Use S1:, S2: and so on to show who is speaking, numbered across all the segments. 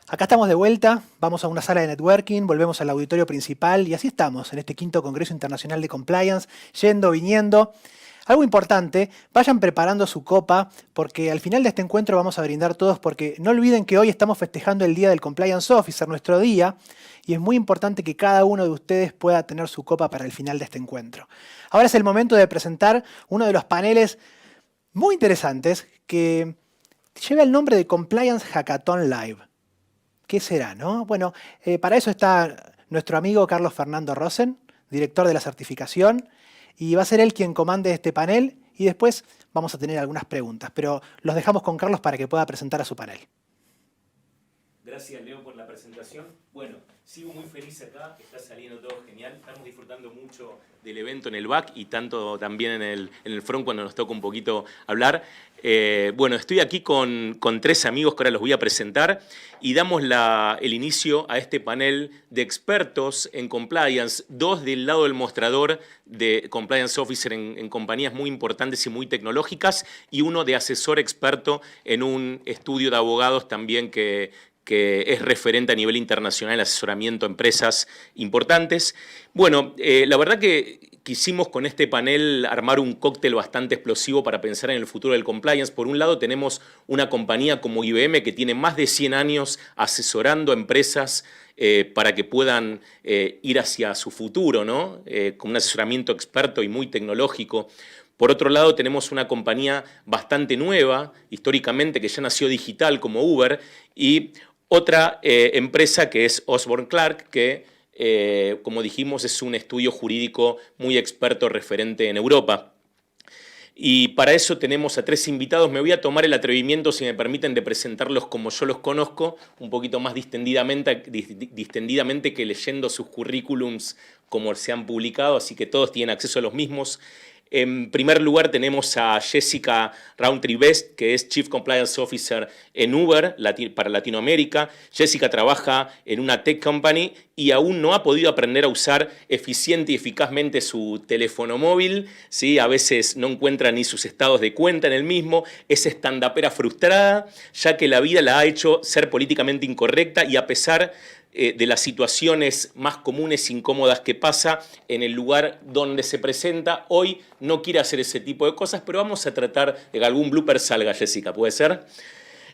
S1: Acá estamos de vuelta, vamos a una sala de networking, volvemos al auditorio principal y así estamos en este quinto Congreso Internacional de Compliance, yendo, viniendo. Algo importante, vayan preparando su copa porque al final de este encuentro vamos a brindar todos porque no olviden que hoy estamos festejando el Día del Compliance Officer, nuestro día, y es muy importante que cada uno de ustedes pueda tener su copa para el final de este encuentro. Ahora es el momento de presentar uno de los paneles muy interesantes que lleva el nombre de Compliance Hackathon Live. ¿Qué será, no? Bueno, para eso está nuestro amigo Carlos Fernando Rosen, director de la certificación, y va a ser él quien comande este panel y después vamos a tener algunas preguntas, pero los dejamos con Carlos para que pueda presentar a su panel.
S2: Gracias, Leo, por la presentación. Bueno, sigo muy feliz acá, está saliendo todo genial, estamos disfrutando mucho del evento en el back y tanto también en el front cuando nos toca un poquito hablar. Bueno, estoy aquí con tres amigos que ahora los voy a presentar y damos el inicio a este panel de expertos en compliance, dos del lado del mostrador de compliance officer en compañías muy importantes y muy tecnológicas y uno de asesor experto en un estudio de abogados también que es referente a nivel internacional en asesoramiento a empresas importantes. Bueno, la verdad que quisimos con este panel armar un cóctel bastante explosivo para pensar en el futuro del compliance. Por un lado tenemos una compañía como IBM que tiene más de 100 años asesorando a empresas para que puedan ir hacia su futuro, ¿no? Con un asesoramiento experto y muy tecnológico. Por otro lado, tenemos una compañía bastante nueva, históricamente, que ya nació digital como Uber, y otra empresa que es Osborne Clarke, que, como dijimos, es un estudio jurídico muy experto referente en Europa. Y para eso tenemos a tres invitados. Me voy a tomar el atrevimiento, si me permiten, de presentarlos como yo los conozco, un poquito más distendidamente que leyendo sus currículums como se han publicado, así que todos tienen acceso a los mismos. En primer lugar tenemos a Jessica Roundtree Best, que es Chief Compliance Officer en Uber para Latinoamérica. Jessica trabaja en una tech company y aún no ha podido aprender a usar eficiente y eficazmente su teléfono móvil, ¿sí? A veces no encuentra ni sus estados de cuenta en el mismo. Es stand-upera frustrada, ya que la vida la ha hecho ser políticamente incorrecta y a pesar de las situaciones más comunes e incómodas que pasa en el lugar donde se presenta, hoy no quiere hacer ese tipo de cosas, pero vamos a tratar de que algún blooper salga, Jessica, ¿puede ser?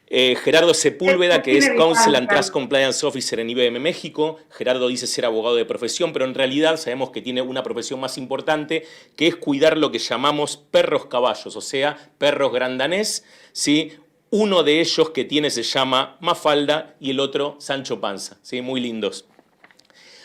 S2: Gerardo Sepúlveda, que es Counsel and Trust Compliance Officer en IBM México. Gerardo dice ser abogado de profesión, pero en realidad sabemos que tiene una profesión más importante, que es cuidar lo que llamamos perros caballos, o sea, perros grandanés, ¿sí? Uno de ellos que tiene se llama Mafalda y el otro Sancho Panza, ¿sí? Muy lindos.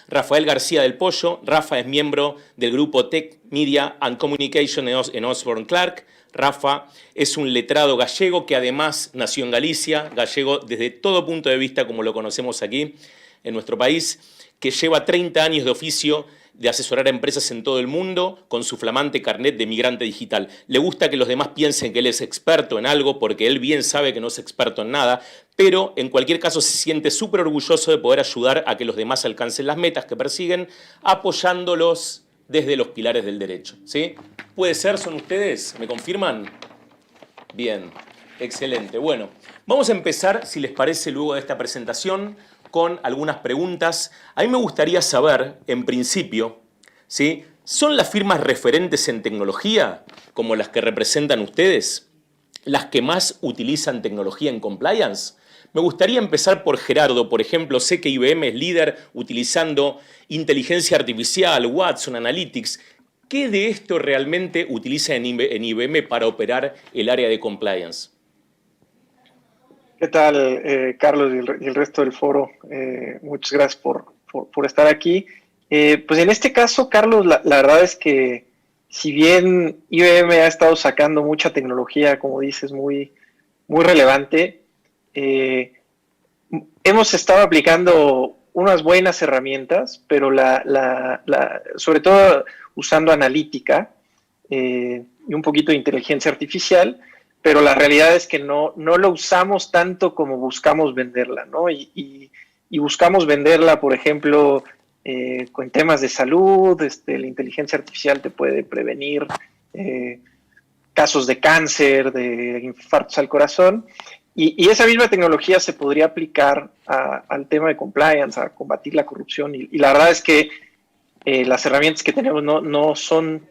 S2: Rafael García del Pollo. Rafa es miembro del grupo Tech Media and Communication en Osborne Clarke. Rafa es un letrado gallego que además nació en Galicia, gallego desde todo punto de vista como lo conocemos aquí en nuestro país, que lleva 30 años de oficio de asesorar a empresas en todo el mundo con su flamante carnet de migrante digital. Le gusta que los demás piensen que él es experto en algo porque él bien sabe que no es experto en nada, pero en cualquier caso se siente súper orgulloso de poder ayudar a que los demás alcancen las metas que persiguen, apoyándolos desde los pilares del derecho, ¿sí? ¿Puede ser? ¿Son ustedes? ¿Me confirman? Bien, excelente. Bueno, vamos a empezar, si les parece, luego de esta presentación, con algunas preguntas. A mí me gustaría saber, en principio, ¿sí? ¿Son las firmas referentes en tecnología, como las que representan ustedes, las que más utilizan tecnología en compliance? Me gustaría empezar por Gerardo. Por ejemplo, sé que IBM es líder utilizando inteligencia artificial, Watson, Analytics. ¿Qué de esto realmente utiliza en IBM para operar el área de compliance?
S3: ¿Qué tal, Carlos y el resto del foro? Muchas gracias por estar aquí. Pues en este caso, Carlos, la verdad es que si bien IBM ha estado sacando mucha tecnología, como dices, muy relevante, hemos estado aplicando unas buenas herramientas, pero sobre todo usando analítica y un poquito de inteligencia artificial, pero la realidad es que no lo usamos tanto como buscamos venderla, ¿no? Y buscamos venderla, por ejemplo, con temas de salud. La inteligencia artificial te puede prevenir casos de cáncer, de infartos al corazón, Y esa misma tecnología se podría aplicar al tema de compliance, a combatir la corrupción. Y la verdad es que las herramientas que tenemos no son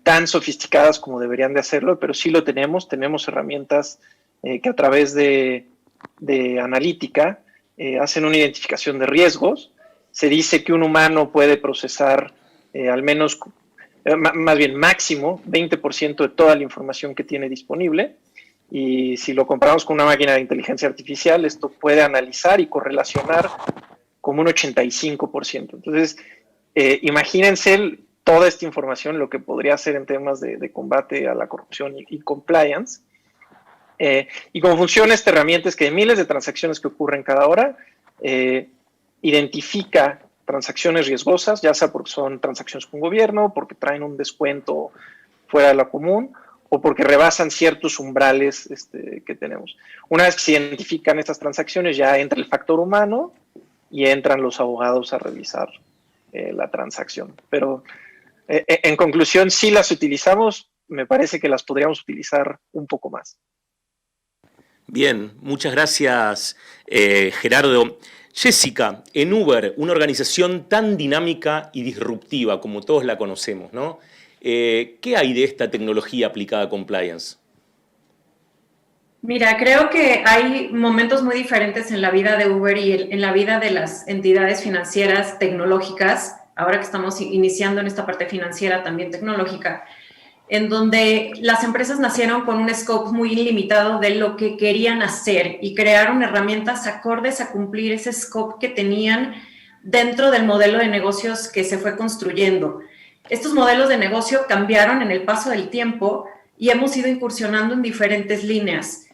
S3: tan sofisticadas como deberían de hacerlo, pero sí lo tenemos. Tenemos herramientas que a través de analítica hacen una identificación de riesgos. Se dice que un humano puede procesar al menos, más bien máximo, 20% de toda la información que tiene disponible. Y si lo comparamos con una máquina de inteligencia artificial, esto puede analizar y correlacionar como un 85%. Entonces, imagínense toda esta información, lo que podría hacer en temas de combate a la corrupción y compliance. Y cómo funciona esta herramienta es que de miles de transacciones que ocurren cada hora, identifica transacciones riesgosas, ya sea porque son transacciones con gobierno, porque traen un descuento fuera de lo común, o porque rebasan ciertos umbrales que tenemos. Una vez que se identifican estas transacciones, ya entra el factor humano y entran los abogados a revisar la transacción. Pero en conclusión, si las utilizamos, me parece que las podríamos utilizar un poco más.
S2: Bien, muchas gracias, Gerardo. Jessica, en Uber, una organización tan dinámica y disruptiva como todos la conocemos, ¿no? ¿Qué hay de esta tecnología aplicada a compliance?
S4: Mira, creo que hay momentos muy diferentes en la vida de Uber y en la vida de las entidades financieras tecnológicas, ahora que estamos iniciando en esta parte financiera también tecnológica, en donde las empresas nacieron con un scope muy limitado de lo que querían hacer y crearon herramientas acordes a cumplir ese scope que tenían dentro del modelo de negocios que se fue construyendo. Estos modelos de negocio cambiaron en el paso del tiempo y hemos ido incursionando en diferentes líneas.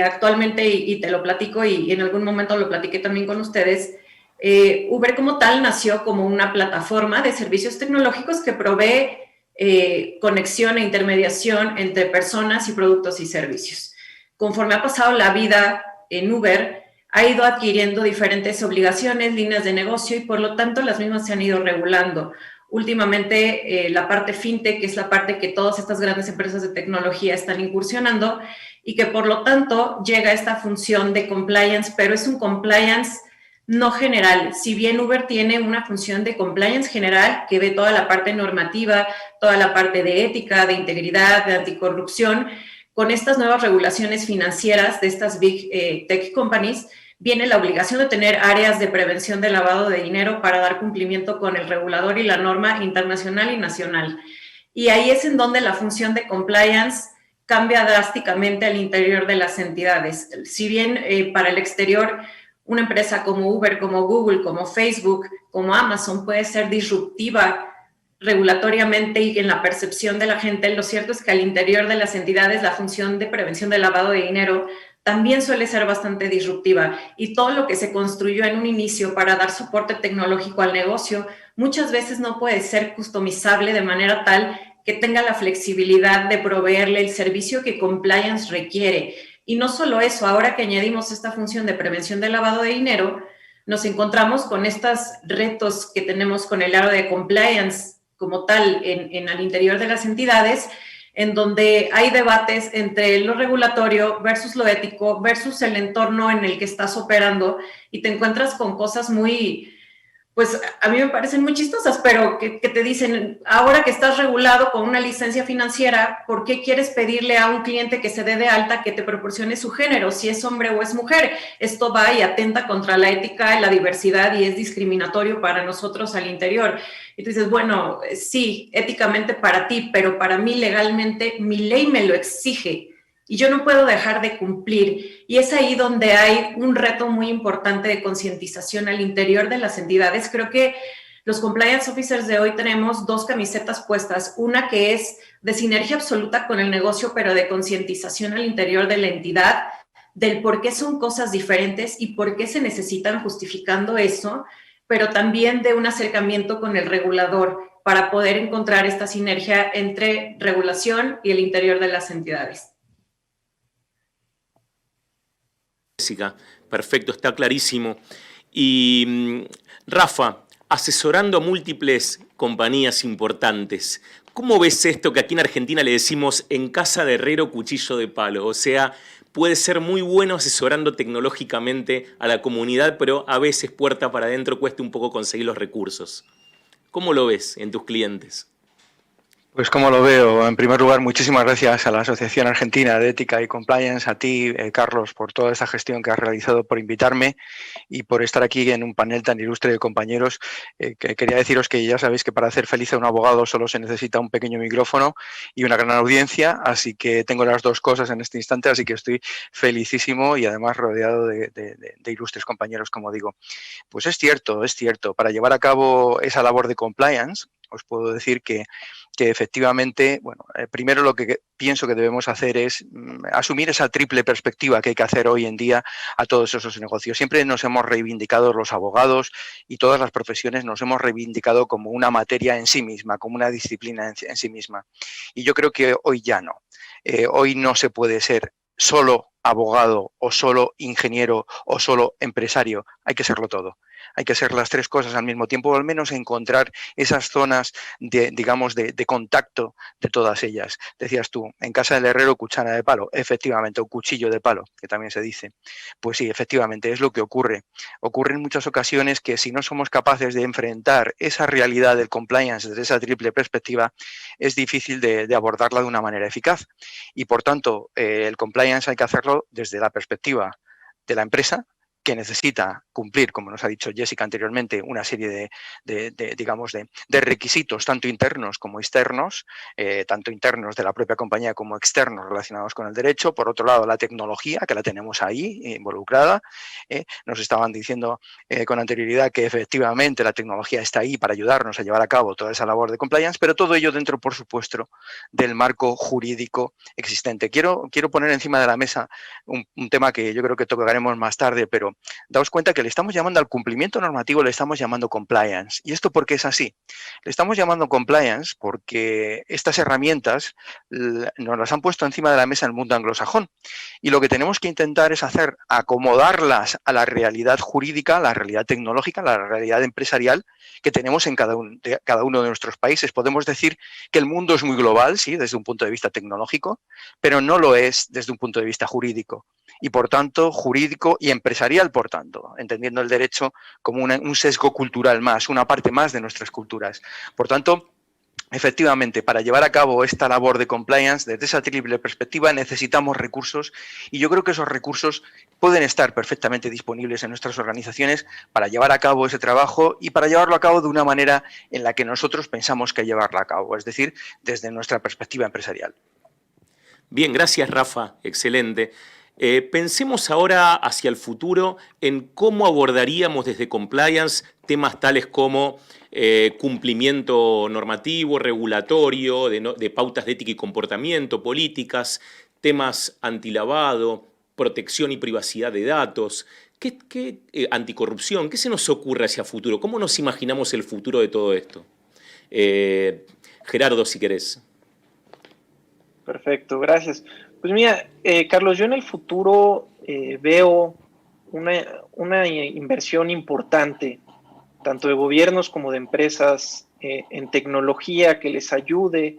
S4: Actualmente, y te lo platico y en algún momento lo platiqué también con ustedes, Uber como tal nació como una plataforma de servicios tecnológicos que provee conexión e intermediación entre personas y productos y servicios. Conforme ha pasado la vida en Uber, ha ido adquiriendo diferentes obligaciones, líneas de negocio y por lo tanto las mismas se han ido regulando. Últimamente la parte fintech, que es la parte que todas estas grandes empresas de tecnología están incursionando y que por lo tanto llega esta función de compliance, pero es un compliance no general. Si bien Uber tiene una función de compliance general que ve toda la parte normativa, toda la parte de ética, de integridad, de anticorrupción, con estas nuevas regulaciones financieras de estas big tech companies, viene la obligación de tener áreas de prevención de lavado de dinero para dar cumplimiento con el regulador y la norma internacional y nacional. Y ahí es en donde la función de compliance cambia drásticamente al interior de las entidades. Si bien para el exterior una empresa como Uber, como Google, como Facebook, como Amazon puede ser disruptiva regulatoriamente y en la percepción de la gente, lo cierto es que al interior de las entidades la función de prevención del lavado de dinero también suele ser bastante disruptiva y todo lo que se construyó en un inicio para dar soporte tecnológico al negocio muchas veces no puede ser customizable de manera tal que tenga la flexibilidad de proveerle el servicio que compliance requiere. Y no solo eso, ahora que añadimos esta función de prevención del lavado de dinero, nos encontramos con estos retos que tenemos con el área de compliance como tal al interior de las entidades, en donde hay debates entre lo regulatorio versus lo ético versus el entorno en el que estás operando y te encuentras con cosas muy, pues a mí me parecen muy chistosas, pero que te dicen, ahora que estás regulado con una licencia financiera, ¿por qué quieres pedirle a un cliente que se dé de alta que te proporcione su género, si es hombre o es mujer? Esto va y atenta contra la ética y la diversidad y es discriminatorio para nosotros al interior. Y tú dices, bueno, sí, éticamente para ti, pero para mí legalmente mi ley me lo exige. Y yo no puedo dejar de cumplir. Y es ahí donde hay un reto muy importante de concientización al interior de las entidades. Creo que los compliance officers de hoy tenemos dos camisetas puestas. Una que es de sinergia absoluta con el negocio, pero de concientización al interior de la entidad, del por qué son cosas diferentes y por qué se necesitan justificando eso, pero también de un acercamiento con el regulador para poder encontrar esta sinergia entre regulación y el interior de las entidades.
S2: Jessica, perfecto, está clarísimo. Y Rafa, asesorando a múltiples compañías importantes, ¿Cómo ves esto que aquí en Argentina le decimos en casa de herrero cuchillo de palo? O sea, puede ser muy bueno asesorando tecnológicamente a la comunidad, pero a veces puerta para adentro cuesta un poco conseguir los recursos. ¿Cómo lo ves en tus clientes?
S5: Pues como lo veo, en primer lugar, muchísimas gracias a la Asociación Argentina de Ética y Compliance, a ti, Carlos, por toda esta gestión que has realizado, por invitarme y por estar aquí en un panel tan ilustre de compañeros. Que quería deciros que ya sabéis que para hacer feliz a un abogado solo se necesita un pequeño micrófono y una gran audiencia, así que tengo las dos cosas en este instante, así que estoy felicísimo y además rodeado de ilustres compañeros, como digo. Pues es cierto, para llevar a cabo esa labor de compliance, os puedo decir que efectivamente, bueno, primero lo que pienso que debemos hacer es asumir esa triple perspectiva que hay que hacer hoy en día a todos esos negocios. Siempre nos hemos reivindicado los abogados y todas las profesiones nos hemos reivindicado como una materia en sí misma, como una disciplina en sí misma. Y yo creo que hoy ya no. Hoy no se puede ser solo abogado o solo ingeniero o solo empresario. Hay que serlo todo. Hay que ser las tres cosas al mismo tiempo, o al menos encontrar esas zonas digamos, de contacto de todas ellas. Decías tú, en casa del herrero, cuchara de palo, efectivamente, o cuchillo de palo, que también se dice. Pues sí, efectivamente, es lo que ocurre. Ocurre en muchas ocasiones que si no somos capaces de enfrentar esa realidad del compliance desde esa triple perspectiva, es difícil de abordarla de una manera eficaz. Y por tanto, el compliance hay que hacerlo desde la perspectiva de la empresa, que necesita cumplir, como nos ha dicho Jessica anteriormente, una serie de requisitos, tanto internos como externos, tanto internos de la propia compañía como externos relacionados con el derecho. Por otro lado, la tecnología, que la tenemos ahí involucrada. Nos estaban diciendo con anterioridad que efectivamente la tecnología está ahí para ayudarnos a llevar a cabo toda esa labor de compliance, pero todo ello dentro, por supuesto, del marco jurídico existente. Quiero poner encima de la mesa un tema que yo creo que tocaremos más tarde, pero daos cuenta que le estamos llamando al cumplimiento normativo, le estamos llamando compliance. ¿Y esto por qué es así? Le estamos llamando compliance porque estas herramientas nos las han puesto encima de la mesa en el mundo anglosajón. Y lo que tenemos que intentar es acomodarlas a la realidad jurídica, a la realidad tecnológica, a la realidad empresarial que tenemos en cada uno de nuestros países. Podemos decir que el mundo es muy global, sí, desde un punto de vista tecnológico, pero no lo es desde un punto de vista jurídico. Y por tanto, jurídico y empresarial, por tanto, entendiendo el derecho como un sesgo cultural más, una parte más de nuestras culturas. Por tanto, efectivamente, para llevar a cabo esta labor de compliance, desde esa triple perspectiva, necesitamos recursos y yo creo que esos recursos pueden estar perfectamente disponibles en nuestras organizaciones para llevar a cabo ese trabajo y para llevarlo a cabo de una manera en la que nosotros pensamos que llevarlo a cabo, es decir, desde nuestra perspectiva empresarial.
S2: Bien, gracias Rafa, excelente. Pensemos ahora hacia el futuro en cómo abordaríamos desde compliance temas tales como cumplimiento normativo, regulatorio, de pautas de ética y comportamiento, políticas, temas antilavado, protección y privacidad de datos, anticorrupción. ¿Qué se nos ocurre hacia futuro? ¿Cómo nos imaginamos el futuro de todo esto? Gerardo, si querés.
S3: Perfecto, gracias. Pues mira, Carlos, yo en el futuro veo una inversión importante, tanto de gobiernos como de empresas, en tecnología que les ayude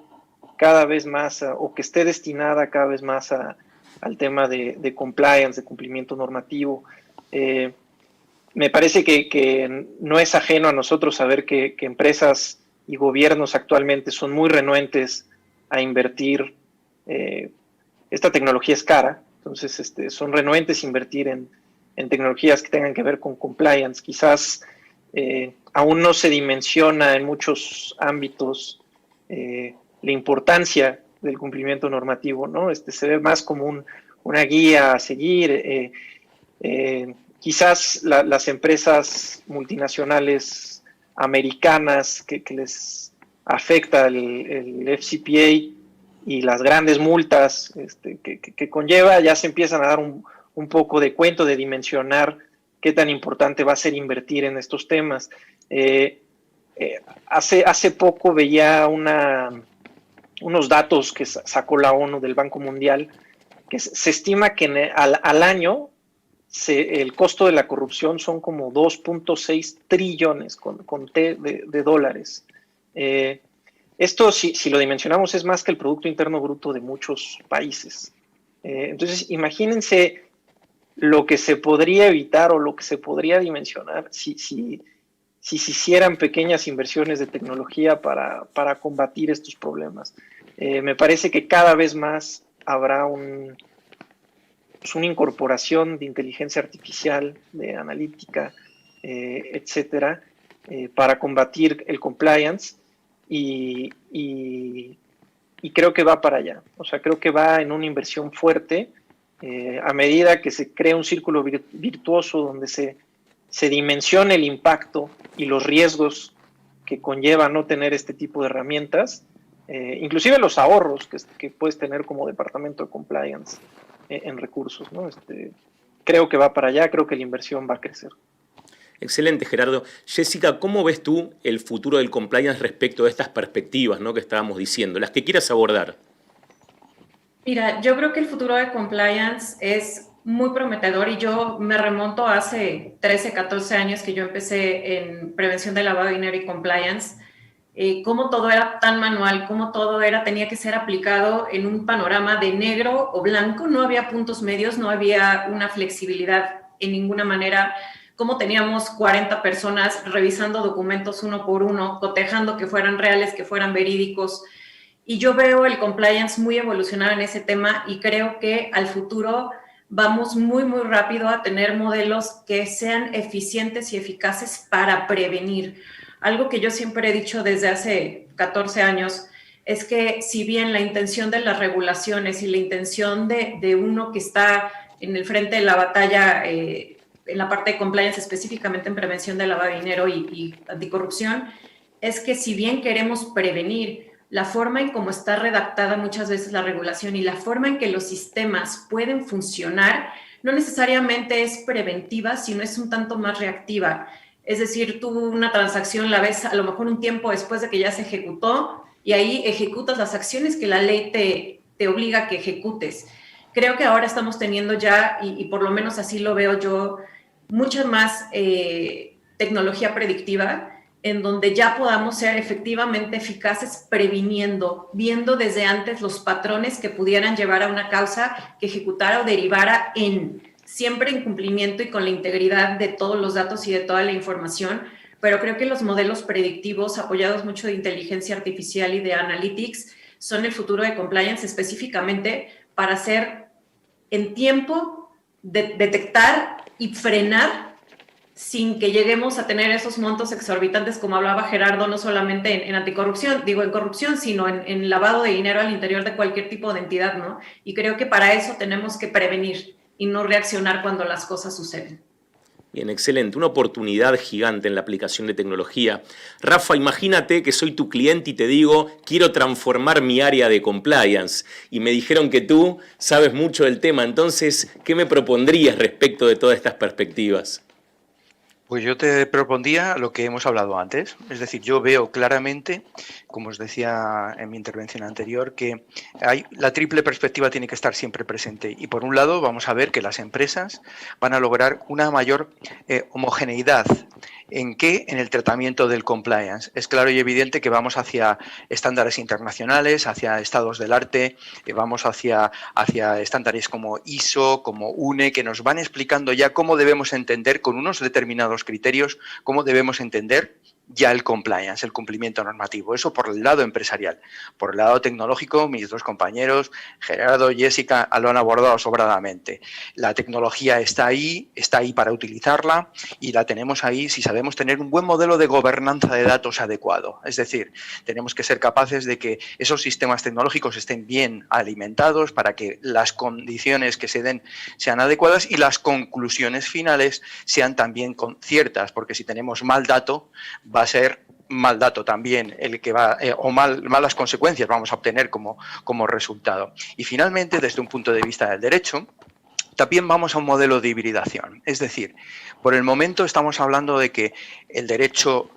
S3: cada vez más o que esté destinada cada vez más al tema de compliance, de cumplimiento normativo. Me parece que no es ajeno a nosotros saber que empresas y gobiernos actualmente son muy renuentes a invertir. Esta tecnología es cara, entonces son renuentes a invertir en tecnologías que tengan que ver con compliance. Quizás aún no se dimensiona en muchos ámbitos la importancia del cumplimiento normativo, ¿no? Se ve más como una guía a seguir. Quizás las empresas multinacionales americanas que les afecta el FCPA y las grandes multas que conlleva, ya se empiezan a dar un poco de cuento de dimensionar qué tan importante va a ser invertir en estos temas. Hace poco veía unos datos que sacó la ONU del Banco Mundial, que se estima que al año el costo de la corrupción son como 2.6 trillones con T de dólares. Esto, si lo dimensionamos, es más que el Producto Interno Bruto de muchos países. Entonces, imagínense lo que se podría evitar o lo que se podría dimensionar si se hicieran pequeñas inversiones de tecnología para combatir estos problemas. Me parece que cada vez más habrá una incorporación de inteligencia artificial, de analítica, etcétera, para combatir el compliance y creo que va para allá. O sea, creo que va en una inversión fuerte a medida que se crea un círculo virtuoso donde se dimensione el impacto y los riesgos que conlleva no tener este tipo de herramientas, inclusive los ahorros que puedes tener como departamento de compliance en recursos, ¿no? Creo que va para allá, creo que la inversión va a crecer.
S2: Excelente, Gerardo. Jessica, ¿cómo ves tú el futuro del compliance respecto a estas perspectivas, ¿no?, que estábamos diciendo? Las que quieras abordar.
S4: Mira, yo creo que el futuro de compliance es muy prometedor y yo me remonto a hace 13, 14 años que yo empecé en prevención de lavado de dinero y compliance, cómo todo era tan manual, cómo todo tenía que ser aplicado en un panorama de negro o blanco, no había puntos medios, no había una flexibilidad en ninguna manera, cómo teníamos 40 personas revisando documentos uno por uno, cotejando que fueran reales, que fueran verídicos. Y yo veo el compliance muy evolucionado en ese tema y creo que al futuro vamos muy, muy rápido a tener modelos que sean eficientes y eficaces para prevenir. Algo que yo siempre he dicho desde hace 14 años es que si bien la intención de las regulaciones y la intención de uno que está en el frente de la batalla, en la parte de compliance, específicamente en prevención de lavado de dinero y anticorrupción, es que si bien queremos prevenir, la forma en cómo está redactada muchas veces la regulación y la forma en que los sistemas pueden funcionar no necesariamente es preventiva, sino es un tanto más reactiva. Es decir, tú una transacción la ves a lo mejor un tiempo después de que ya se ejecutó y ahí ejecutas las acciones que la ley te obliga a que ejecutes. Creo que ahora estamos teniendo ya, y por lo menos así lo veo yo, mucha más tecnología predictiva en donde ya podamos ser efectivamente eficaces previniendo, viendo desde antes los patrones que pudieran llevar a una causa que ejecutara o derivara siempre en cumplimiento y con la integridad de todos los datos y de toda la información, pero creo que los modelos predictivos apoyados mucho de inteligencia artificial y de analytics son el futuro de compliance específicamente para hacer en tiempo, detectar y frenar sin que lleguemos a tener esos montos exorbitantes como hablaba Gerardo, no solamente en anticorrupción, en corrupción, sino en lavado de dinero al interior de cualquier tipo de entidad, ¿no? Y creo que para eso tenemos que prevenir y no reaccionar cuando las cosas suceden.
S2: Bien, excelente. Una oportunidad gigante en la aplicación de tecnología. Rafa, imagínate que soy tu cliente y te digo, quiero transformar mi área de compliance. Y me dijeron que tú sabes mucho del tema. Entonces, ¿qué me propondrías respecto de todas estas perspectivas?
S5: Pues yo te propondría lo que hemos hablado antes. Es decir, yo veo claramente, como os decía en mi intervención anterior, que la triple perspectiva tiene que estar siempre presente. Y por un lado vamos a ver que las empresas van a lograr una mayor homogeneidad. ¿En qué? En el tratamiento del compliance. Es claro y evidente que vamos hacia estándares internacionales, hacia estados del arte, vamos hacia estándares como ISO, como UNE, que nos van explicando ya cómo debemos entender con unos determinados criterios, cómo debemos entender ya el compliance, el cumplimiento normativo. Eso por el lado empresarial. Por el lado tecnológico, mis dos compañeros, Gerardo y Jessica, lo han abordado sobradamente. La tecnología está ahí para utilizarla y la tenemos ahí si sabemos tener un buen modelo de gobernanza de datos adecuado. Es decir, tenemos que ser capaces de que esos sistemas tecnológicos estén bien alimentados para que las condiciones que se den sean adecuadas y las conclusiones finales sean también ciertas, porque si tenemos mal dato, va a ser mal dato también el que va, o malas consecuencias vamos a obtener como resultado. Y finalmente, desde un punto de vista del derecho, también vamos a un modelo de hibridación. Es decir, por el momento estamos hablando de que el derecho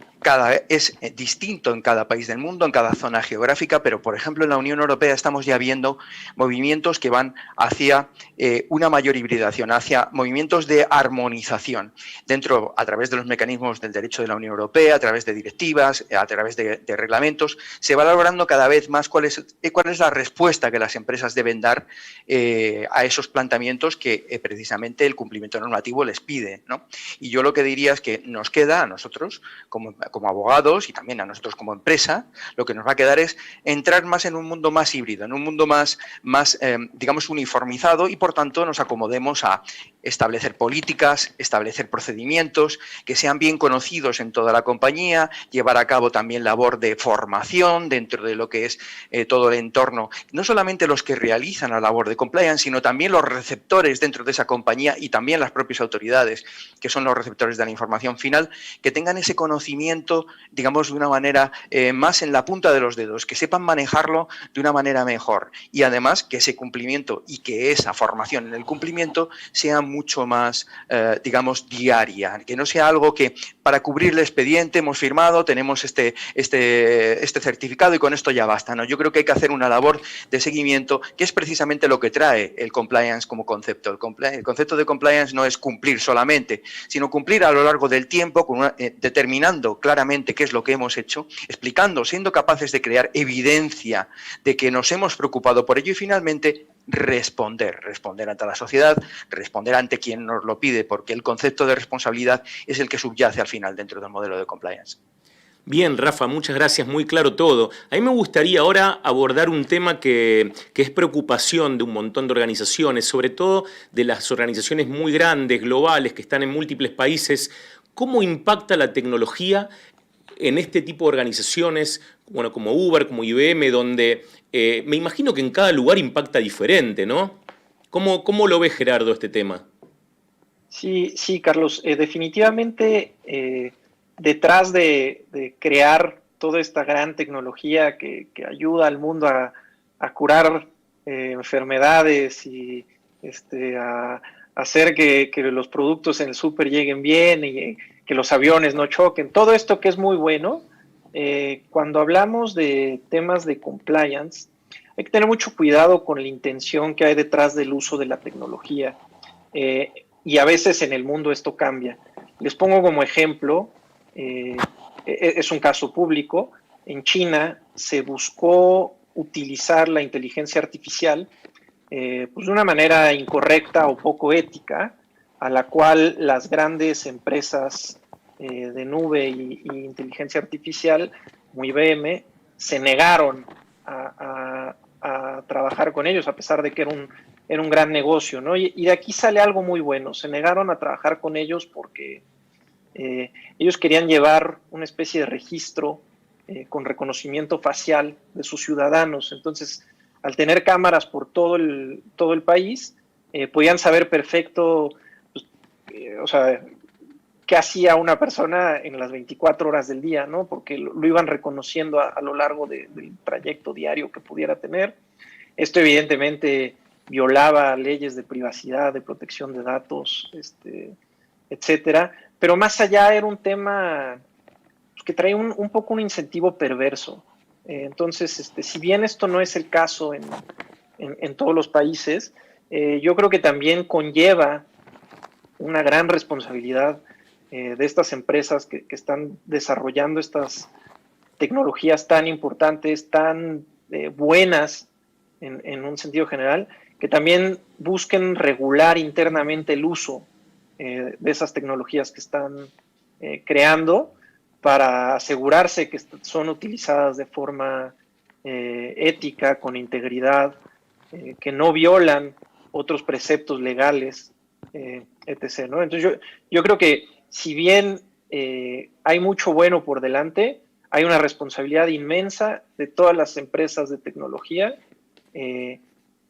S5: es distinto en cada país del mundo, en cada zona geográfica, pero por ejemplo en la Unión Europea estamos ya viendo movimientos que van hacia una mayor hibridación, hacia movimientos de armonización dentro, a través de los mecanismos del derecho de la Unión Europea, a través de directivas, a través de reglamentos. Se va logrando cada vez más cuál es la respuesta que las empresas deben dar a esos planteamientos que precisamente el cumplimiento normativo les pide, ¿no? Y yo lo que diría es que nos queda a nosotros como abogados y también a nosotros como empresa, lo que nos va a quedar es entrar más en un mundo más híbrido, en un mundo más digamos, uniformizado, y por tanto nos acomodemos a establecer políticas, establecer procedimientos que sean bien conocidos en toda la compañía, llevar a cabo también labor de formación dentro de lo que es todo el entorno, no solamente los que realizan la labor de compliance, sino también los receptores dentro de esa compañía y también las propias autoridades, que son los receptores de la información final, que tengan ese conocimiento, digamos, de una manera más en la punta de los dedos, que sepan manejarlo de una manera mejor, y además que ese cumplimiento y que esa formación en el cumplimiento sea mucho más, digamos, diaria, que no sea algo que para cubrir el expediente hemos firmado, tenemos este certificado y con esto ya basta, ¿no? Yo creo que hay que hacer una labor de seguimiento, que es precisamente lo que trae el compliance como concepto. El concepto de compliance no es cumplir solamente, sino cumplir a lo largo del tiempo, determinando claramente qué es lo que hemos hecho, explicando, siendo capaces de crear evidencia de que nos hemos preocupado por ello y finalmente responder ante la sociedad, responder ante quien nos lo pide, porque el concepto de responsabilidad es el que subyace al final dentro del modelo de compliance.
S2: Bien, Rafa, muchas gracias, muy claro todo. A mí me gustaría ahora abordar un tema que es preocupación de un montón de organizaciones, sobre todo de las organizaciones muy grandes, globales, que están en múltiples países. ¿Cómo impacta la tecnología en este tipo de organizaciones, bueno, como Uber, como IBM, donde me imagino que en cada lugar impacta diferente, ¿no? ¿Cómo lo ve Gerardo este tema?
S3: Sí, Carlos, definitivamente detrás de crear toda esta gran tecnología que ayuda al mundo a curar enfermedades y a hacer que los productos en el súper lleguen bien y que los aviones no choquen, todo esto que es muy bueno, cuando hablamos de temas de compliance, hay que tener mucho cuidado con la intención que hay detrás del uso de la tecnología. Y a veces en el mundo esto cambia. Les pongo como ejemplo, es un caso público, en China se buscó utilizar la inteligencia artificial pues de una manera incorrecta o poco ética, a la cual las grandes empresas de nube y inteligencia artificial, como IBM, se negaron a trabajar con ellos, a pesar de que era un gran negocio, ¿no? Y de aquí sale algo muy bueno. Se negaron a trabajar con ellos porque ellos querían llevar una especie de registro con reconocimiento facial de sus ciudadanos. Entonces, al tener cámaras por todo el país, podían saber perfecto, pues, o sea, qué hacía una persona en las 24 horas del día, ¿no? Porque lo iban reconociendo a lo largo del trayecto diario que pudiera tener. Esto evidentemente violaba leyes de privacidad, de protección de datos, etcétera. Pero más allá era un tema pues, que traía un poco un incentivo perverso. Entonces, si bien esto no es el caso en todos los países, yo creo que también conlleva una gran responsabilidad de estas empresas que están desarrollando estas tecnologías tan importantes, tan buenas en un sentido general, que también busquen regular internamente el uso de esas tecnologías que están creando para asegurarse que son utilizadas de forma ética, con integridad, que no violan otros preceptos legales, etc., ¿no? Entonces yo creo que si bien hay mucho bueno por delante, hay una responsabilidad inmensa de todas las empresas de tecnología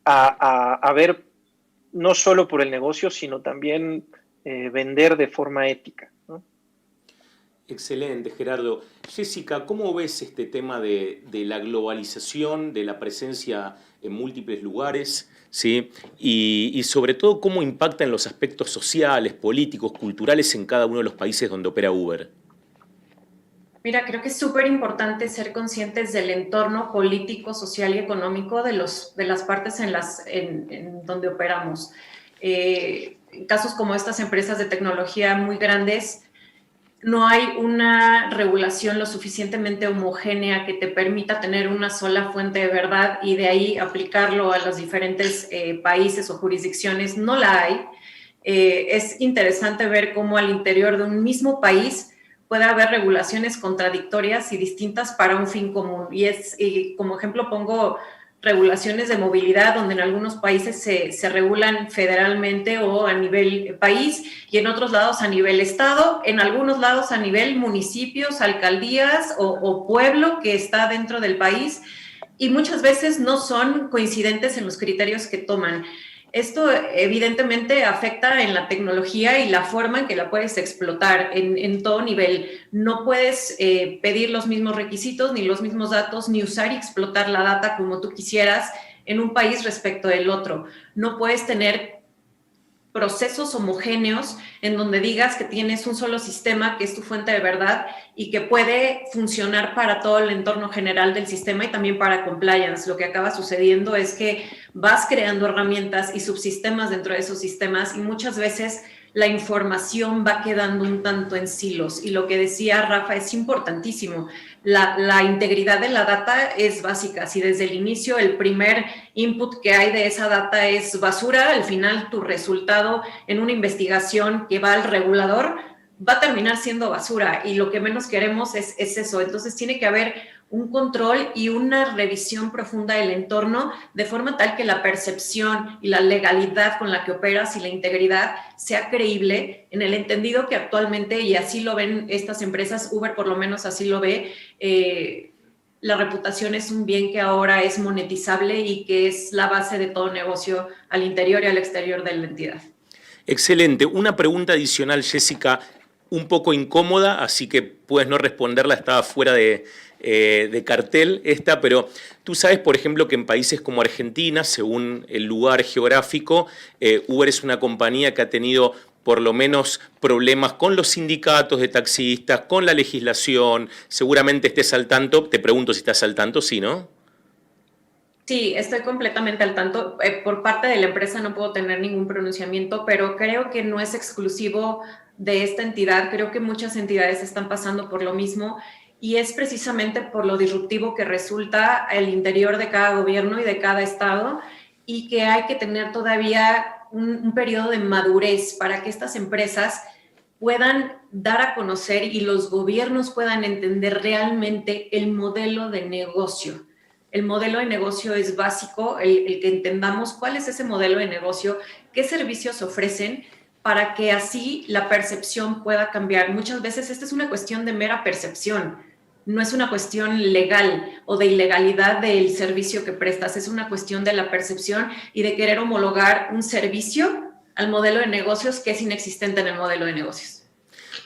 S3: a ver no solo por el negocio, sino también vender de forma ética, ¿no?
S2: Excelente, Gerardo. Jessica, ¿cómo ves este tema de la globalización, de la presencia en múltiples lugares, ¿sí? Y sobre todo, ¿cómo impacta en los aspectos sociales, políticos, culturales en cada uno de los países donde opera Uber?
S4: Mira, creo que es súper importante ser conscientes del entorno político, social y económico de las partes en donde operamos. En casos como estas empresas de tecnología muy grandes, no hay una regulación lo suficientemente homogénea que te permita tener una sola fuente de verdad y de ahí aplicarlo a los diferentes países o jurisdicciones. No la hay. Es interesante ver cómo al interior de un mismo país puede haber regulaciones contradictorias y distintas para un fin común. Y como ejemplo pongo regulaciones de movilidad, donde en algunos países se regulan federalmente o a nivel país, y en otros lados a nivel estado, en algunos lados a nivel municipios, alcaldías o pueblo que está dentro del país, y muchas veces no son coincidentes en los criterios que toman. Esto evidentemente afecta en la tecnología y la forma en que la puedes explotar en todo nivel. No puedes pedir los mismos requisitos, ni los mismos datos, ni usar y explotar la data como tú quisieras en un país respecto del otro. No puedes tener procesos homogéneos en donde digas que tienes un solo sistema que es tu fuente de verdad y que puede funcionar para todo el entorno general del sistema y también para compliance. Lo que acaba sucediendo es que vas creando herramientas y subsistemas dentro de esos sistemas y muchas veces la información va quedando un tanto en silos. Y lo que decía Rafa es importantísimo. La integridad de la data es básica. Si desde el inicio el primer input que hay de esa data es basura, al final tu resultado en una investigación que va al regulador va a terminar siendo basura y lo que menos queremos es eso. Entonces tiene que haber un control y una revisión profunda del entorno de forma tal que la percepción y la legalidad con la que operas y la integridad sea creíble en el entendido que actualmente, y así lo ven estas empresas, Uber por lo menos así lo ve, la reputación es un bien que ahora es monetizable y que es la base de todo negocio al interior y al exterior de la entidad.
S2: Excelente. Una pregunta adicional, Jessica, un poco incómoda, así que puedes no responderla, estaba fuera de cartel esta, pero tú sabes, por ejemplo, que en países como Argentina, según el lugar geográfico, Uber es una compañía que ha tenido por lo menos problemas con los sindicatos de taxistas, con la legislación, seguramente estés al tanto, te pregunto si estás al tanto, sí, ¿no?
S4: Sí, estoy completamente al tanto. Por parte de la empresa no puedo tener ningún pronunciamiento, pero creo que no es exclusivo de esta entidad. Creo que muchas entidades están pasando por lo mismo y es precisamente por lo disruptivo que resulta el interior de cada gobierno y de cada estado y que hay que tener todavía un periodo de madurez para que estas empresas puedan dar a conocer y los gobiernos puedan entender realmente el modelo de negocio. El modelo de negocio es básico, el que entendamos cuál es ese modelo de negocio, qué servicios ofrecen, para que así la percepción pueda cambiar. Muchas veces esta es una cuestión de mera percepción, no es una cuestión legal o de ilegalidad del servicio que prestas, es una cuestión de la percepción y de querer homologar un servicio al modelo de negocios que es inexistente en el modelo de negocios.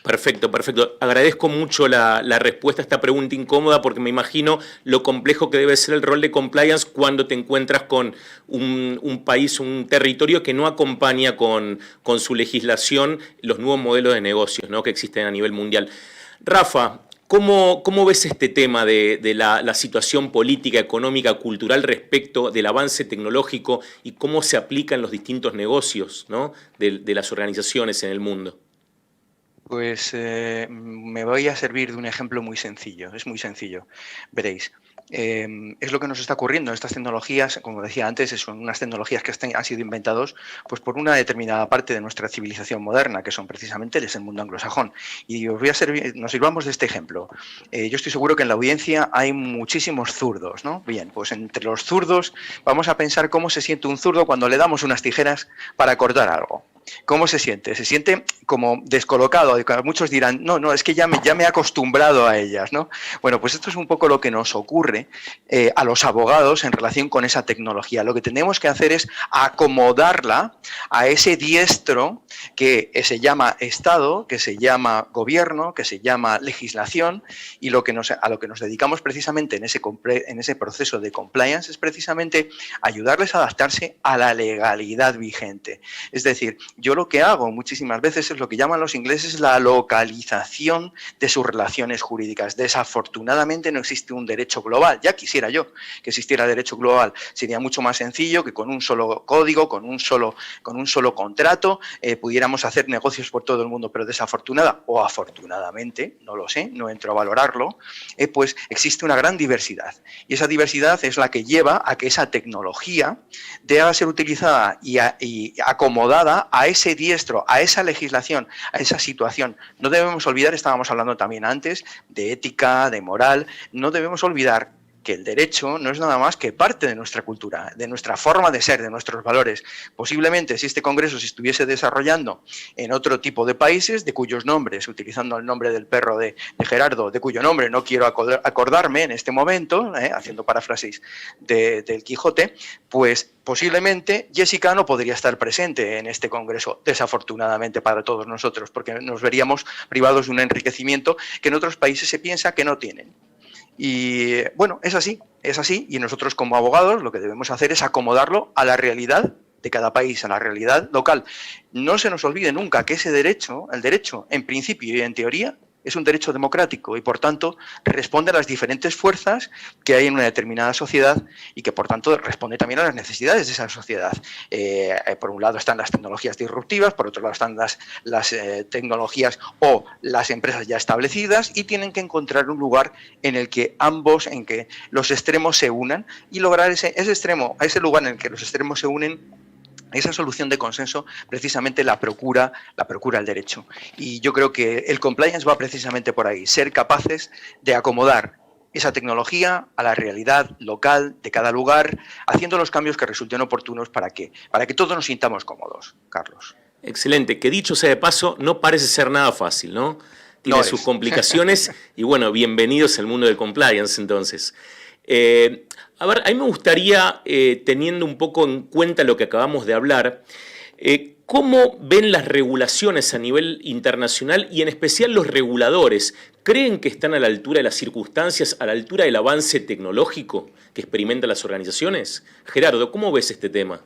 S2: Perfecto, perfecto. Agradezco mucho la respuesta a esta pregunta incómoda porque me imagino lo complejo que debe ser el rol de compliance cuando te encuentras con un país, un territorio que no acompaña con su legislación los nuevos modelos de negocios, ¿no?, que existen a nivel mundial. Rafa, ¿cómo ves este tema de la situación política, económica, cultural respecto del avance tecnológico y cómo se aplica en los distintos negocios, ¿no?, de las organizaciones en el mundo?
S5: Pues me voy a servir de un ejemplo muy sencillo, es muy sencillo, veréis. Es lo que nos está ocurriendo. Estas tecnologías, como decía antes, son unas tecnologías que han sido inventados pues, por una determinada parte de nuestra civilización moderna, que son precisamente el mundo anglosajón. Y os voy a servir, nos sirvamos de este ejemplo. Yo estoy seguro que en la audiencia hay muchísimos zurdos, ¿no? Bien, pues entre los zurdos vamos a pensar cómo se siente un zurdo cuando le damos unas tijeras para cortar algo. ¿Cómo se siente? Se siente como descolocado. Muchos dirán, no, es que ya me he acostumbrado a ellas, ¿no? Bueno, pues esto es un poco lo que nos ocurre ocurre a los abogados en relación con esa tecnología. Lo que tenemos que hacer es acomodarla a ese diestro que se llama Estado, que se llama gobierno, que se llama legislación, y a lo que nos dedicamos precisamente en ese proceso de compliance es precisamente ayudarles a adaptarse a la legalidad vigente. Es decir, yo lo que hago muchísimas veces es lo que llaman los ingleses la localización de sus relaciones jurídicas. Desafortunadamente no existe un derecho global. Ya quisiera yo que existiera derecho global. Sería mucho más sencillo que con un solo código, con un solo contrato, pudiéramos hacer negocios por todo el mundo, pero desafortunada o afortunadamente, no lo sé, no entro a valorarlo, pues existe una gran diversidad. Y esa diversidad es la que lleva a que esa tecnología deba ser utilizada y acomodada a ese diestro, a esa legislación, a esa situación. No debemos olvidar, estábamos hablando también antes, de ética, de moral, no debemos olvidar que el derecho no es nada más que parte de nuestra cultura, de nuestra forma de ser, de nuestros valores. Posiblemente si este congreso se estuviese desarrollando en otro tipo de países, de cuyos nombres, utilizando el nombre del perro de Gerardo, de cuyo nombre no quiero acordarme en este momento, haciendo paráfrasis del Quijote, pues posiblemente Jessica no podría estar presente en este congreso, desafortunadamente para todos nosotros, porque nos veríamos privados de un enriquecimiento que en otros países se piensa que no tienen. Y bueno, es así, y nosotros como abogados lo que debemos hacer es acomodarlo a la realidad de cada país, a la realidad local. No se nos olvide nunca que ese derecho, el derecho en principio y en teoría, es un derecho democrático y por tanto responde a las diferentes fuerzas que hay en una determinada sociedad y que por tanto responde también a las necesidades de esa sociedad. Por un lado están las tecnologías disruptivas, por otro lado están las tecnologías o las empresas ya establecidas y tienen que encontrar un lugar en el que los extremos se unan y lograr ese lugar en el que los extremos se unen. Esa solución de consenso precisamente la procura el derecho. Y yo creo que el compliance va precisamente por ahí, ser capaces de acomodar esa tecnología a la realidad local de cada lugar, haciendo los cambios que resulten oportunos para que todos nos sintamos cómodos, Carlos.
S2: Excelente, que dicho sea de paso, no parece ser nada fácil, ¿no? Tiene sus complicaciones y bueno, bienvenidos al mundo del compliance entonces. A ver, a mí me gustaría, teniendo un poco en cuenta lo que acabamos de hablar, ¿cómo ven las regulaciones a nivel internacional y en especial los reguladores? ¿Creen que están a la altura de las circunstancias, a la altura del avance tecnológico que experimentan las organizaciones? Gerardo, ¿cómo ves este tema?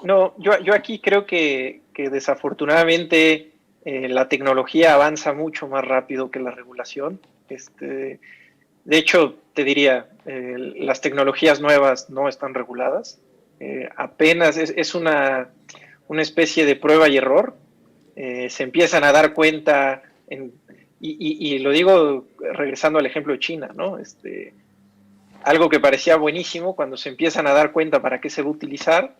S3: No, yo aquí creo que desafortunadamente la tecnología avanza mucho más rápido que la regulación. De hecho, te diría, las tecnologías nuevas no están reguladas. Apenas es una especie de prueba y error. Se empiezan a dar cuenta, y lo digo regresando al ejemplo de China, ¿no? Algo que parecía buenísimo, cuando se empiezan a dar cuenta para qué se va a utilizar,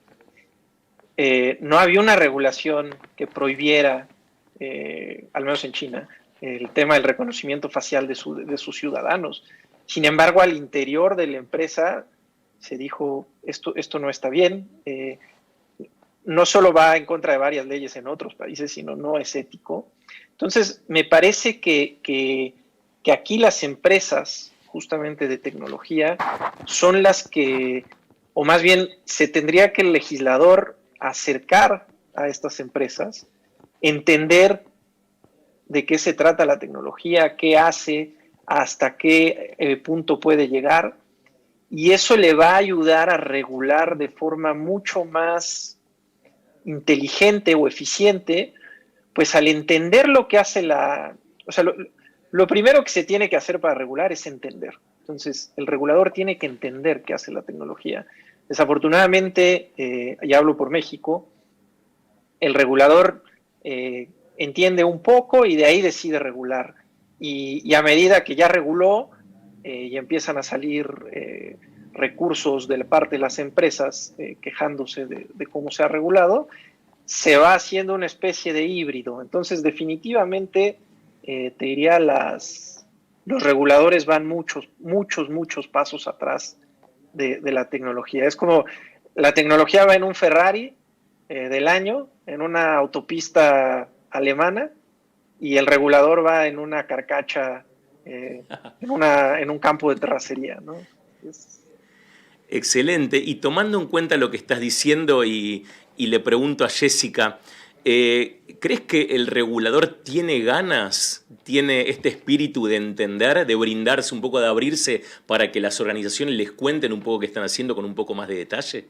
S3: no había una regulación que prohibiera, al menos en China, el tema del reconocimiento facial de sus ciudadanos. Sin embargo, al interior de la empresa se dijo, esto no está bien, no solo va en contra de varias leyes en otros países, sino no es ético. Entonces, me parece que aquí las empresas, justamente de tecnología, son las que, o más bien, se tendría que el legislador acercar a estas empresas, entender de qué se trata la tecnología, qué hace, hasta qué punto puede llegar, y eso le va a ayudar a regular de forma mucho más inteligente o eficiente, pues al entender lo que hace lo primero que se tiene que hacer para regular es entender. Entonces, el regulador tiene que entender qué hace la tecnología. Desafortunadamente, y hablo por México, el regulador entiende un poco y de ahí decide regular. Y a medida que ya reguló y empiezan a salir recursos de la parte de las empresas quejándose de cómo se ha regulado, se va haciendo una especie de híbrido. Entonces, definitivamente, te diría, los reguladores van muchos pasos atrás de la tecnología. Es como la tecnología va en un Ferrari del año, en una autopista alemana, y el regulador va en una carcacha en un campo de terracería, ¿no?
S2: Excelente. Y tomando en cuenta lo que estás diciendo y le pregunto a Jessica, ¿crees que el regulador tiene ganas, tiene este espíritu de entender, de brindarse un poco, de abrirse para que las organizaciones les cuenten un poco qué están haciendo con un poco más de detalle?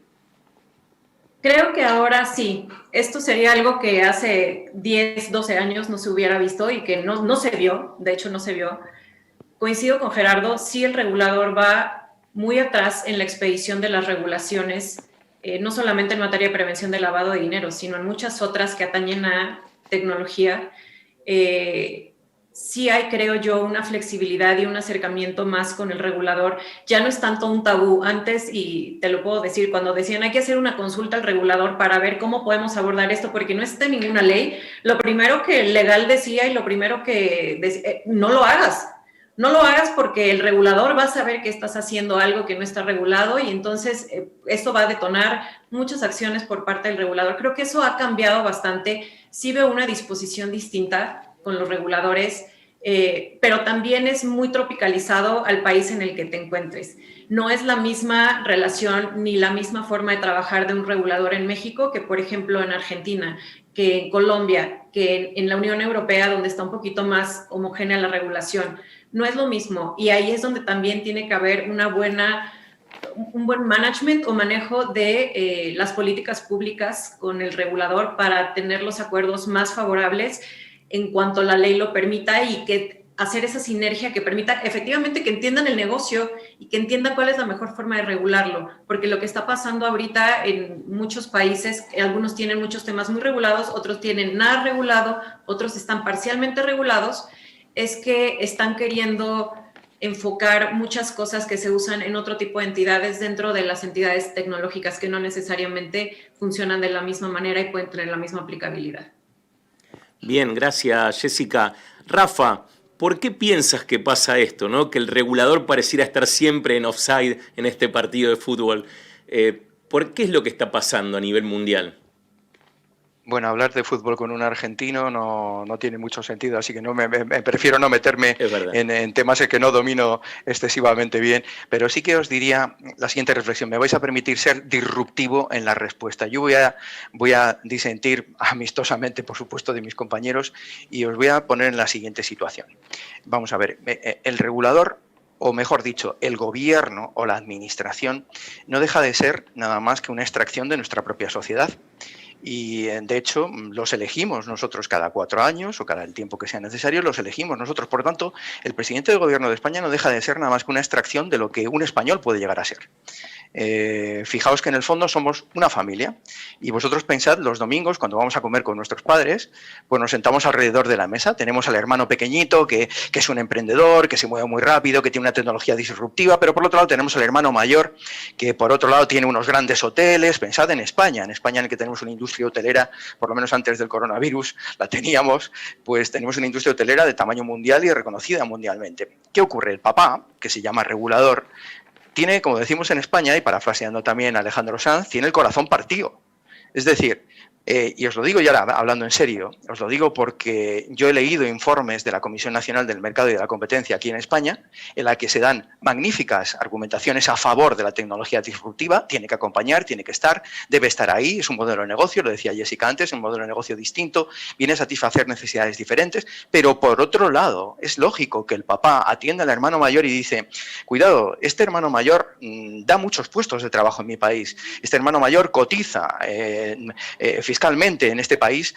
S4: Creo que ahora sí. Esto sería algo que hace 10, 12 años no se hubiera visto y que no se vio, de hecho no se vio. Coincido con Gerardo, sí el regulador va muy atrás en la expedición de las regulaciones, no solamente en materia de prevención de lavado de dinero, sino en muchas otras que atañen a tecnología. Sí hay, creo yo, una flexibilidad y un acercamiento más con el regulador. Ya no es tanto un tabú. Antes, y te lo puedo decir, cuando decían hay que hacer una consulta al regulador para ver cómo podemos abordar esto, porque no está en ninguna ley, lo primero que el legal decía y lo primero que no lo hagas. No lo hagas porque el regulador va a saber que estás haciendo algo que no está regulado y entonces esto va a detonar muchas acciones por parte del regulador. Creo que eso ha cambiado bastante. Sí veo una disposición distinta con los reguladores, pero también es muy tropicalizado al país en el que te encuentres. No es la misma relación ni la misma forma de trabajar de un regulador en México que, por ejemplo, en Argentina, que en Colombia, que en la Unión Europea, donde está un poquito más homogénea la regulación. No es lo mismo y ahí es donde también tiene que haber un buen management o manejo de las políticas públicas con el regulador para tener los acuerdos más favorables en cuanto la ley lo permita y que hacer esa sinergia que permita efectivamente que entiendan el negocio y que entiendan cuál es la mejor forma de regularlo, porque lo que está pasando ahorita en muchos países, algunos tienen muchos temas muy regulados, otros tienen nada regulado, otros están parcialmente regulados, es que están queriendo enfocar muchas cosas que se usan en otro tipo de entidades dentro de las entidades tecnológicas que no necesariamente funcionan de la misma manera y pueden tener la misma aplicabilidad.
S2: Bien, gracias Jessica. Rafa, ¿por qué piensas que pasa esto, ¿no? Que el regulador pareciera estar siempre en offside en este partido de fútbol? ¿Por qué es lo que está pasando a nivel mundial?
S5: Bueno, hablar de fútbol con un argentino no tiene mucho sentido, así que me prefiero no meterme en temas en que no domino excesivamente bien, pero sí que os diría la siguiente reflexión. Me vais a permitir ser disruptivo en la respuesta. Yo voy a disentir amistosamente, por supuesto, de mis compañeros y os voy a poner en la siguiente situación. Vamos a ver, el regulador, o mejor dicho, el gobierno o la administración, no deja de ser nada más que una extracción de nuestra propia sociedad. Y de hecho los elegimos nosotros cada 4 años o cada el tiempo que sea necesario, los elegimos nosotros. Por lo tanto, el presidente del gobierno de España no deja de ser nada más que una extracción de lo que un español puede llegar a ser. Fijaos que en el fondo somos una familia y vosotros pensad los domingos cuando vamos a comer con nuestros padres, pues nos sentamos alrededor de la mesa, tenemos al hermano pequeñito que es un emprendedor, que se mueve muy rápido, que tiene una tecnología disruptiva, pero por otro lado tenemos al hermano mayor que por otro lado tiene unos grandes hoteles. Pensad en España en el que tenemos una industria hotelera, por lo menos antes del coronavirus la teníamos, pues tenemos una industria hotelera de tamaño mundial y reconocida mundialmente. ¿Qué ocurre? El papá, que se llama regulador, tiene, como decimos en España, y parafraseando también a Alejandro Sanz, tiene el corazón partido. Es decir, y os lo digo ya hablando en serio, os lo digo porque yo he leído informes de la Comisión Nacional del Mercado y de la Competencia aquí en España, en la que se dan magníficas argumentaciones a favor de la tecnología disruptiva, tiene que acompañar, tiene que estar, debe estar ahí, es un modelo de negocio, lo decía Jessica antes, un modelo de negocio distinto, viene a satisfacer necesidades diferentes, pero por otro lado, es lógico que el papá atienda al hermano mayor y dice, cuidado, este hermano mayor da muchos puestos de trabajo en mi país, este hermano mayor cotiza fiscalmente en este país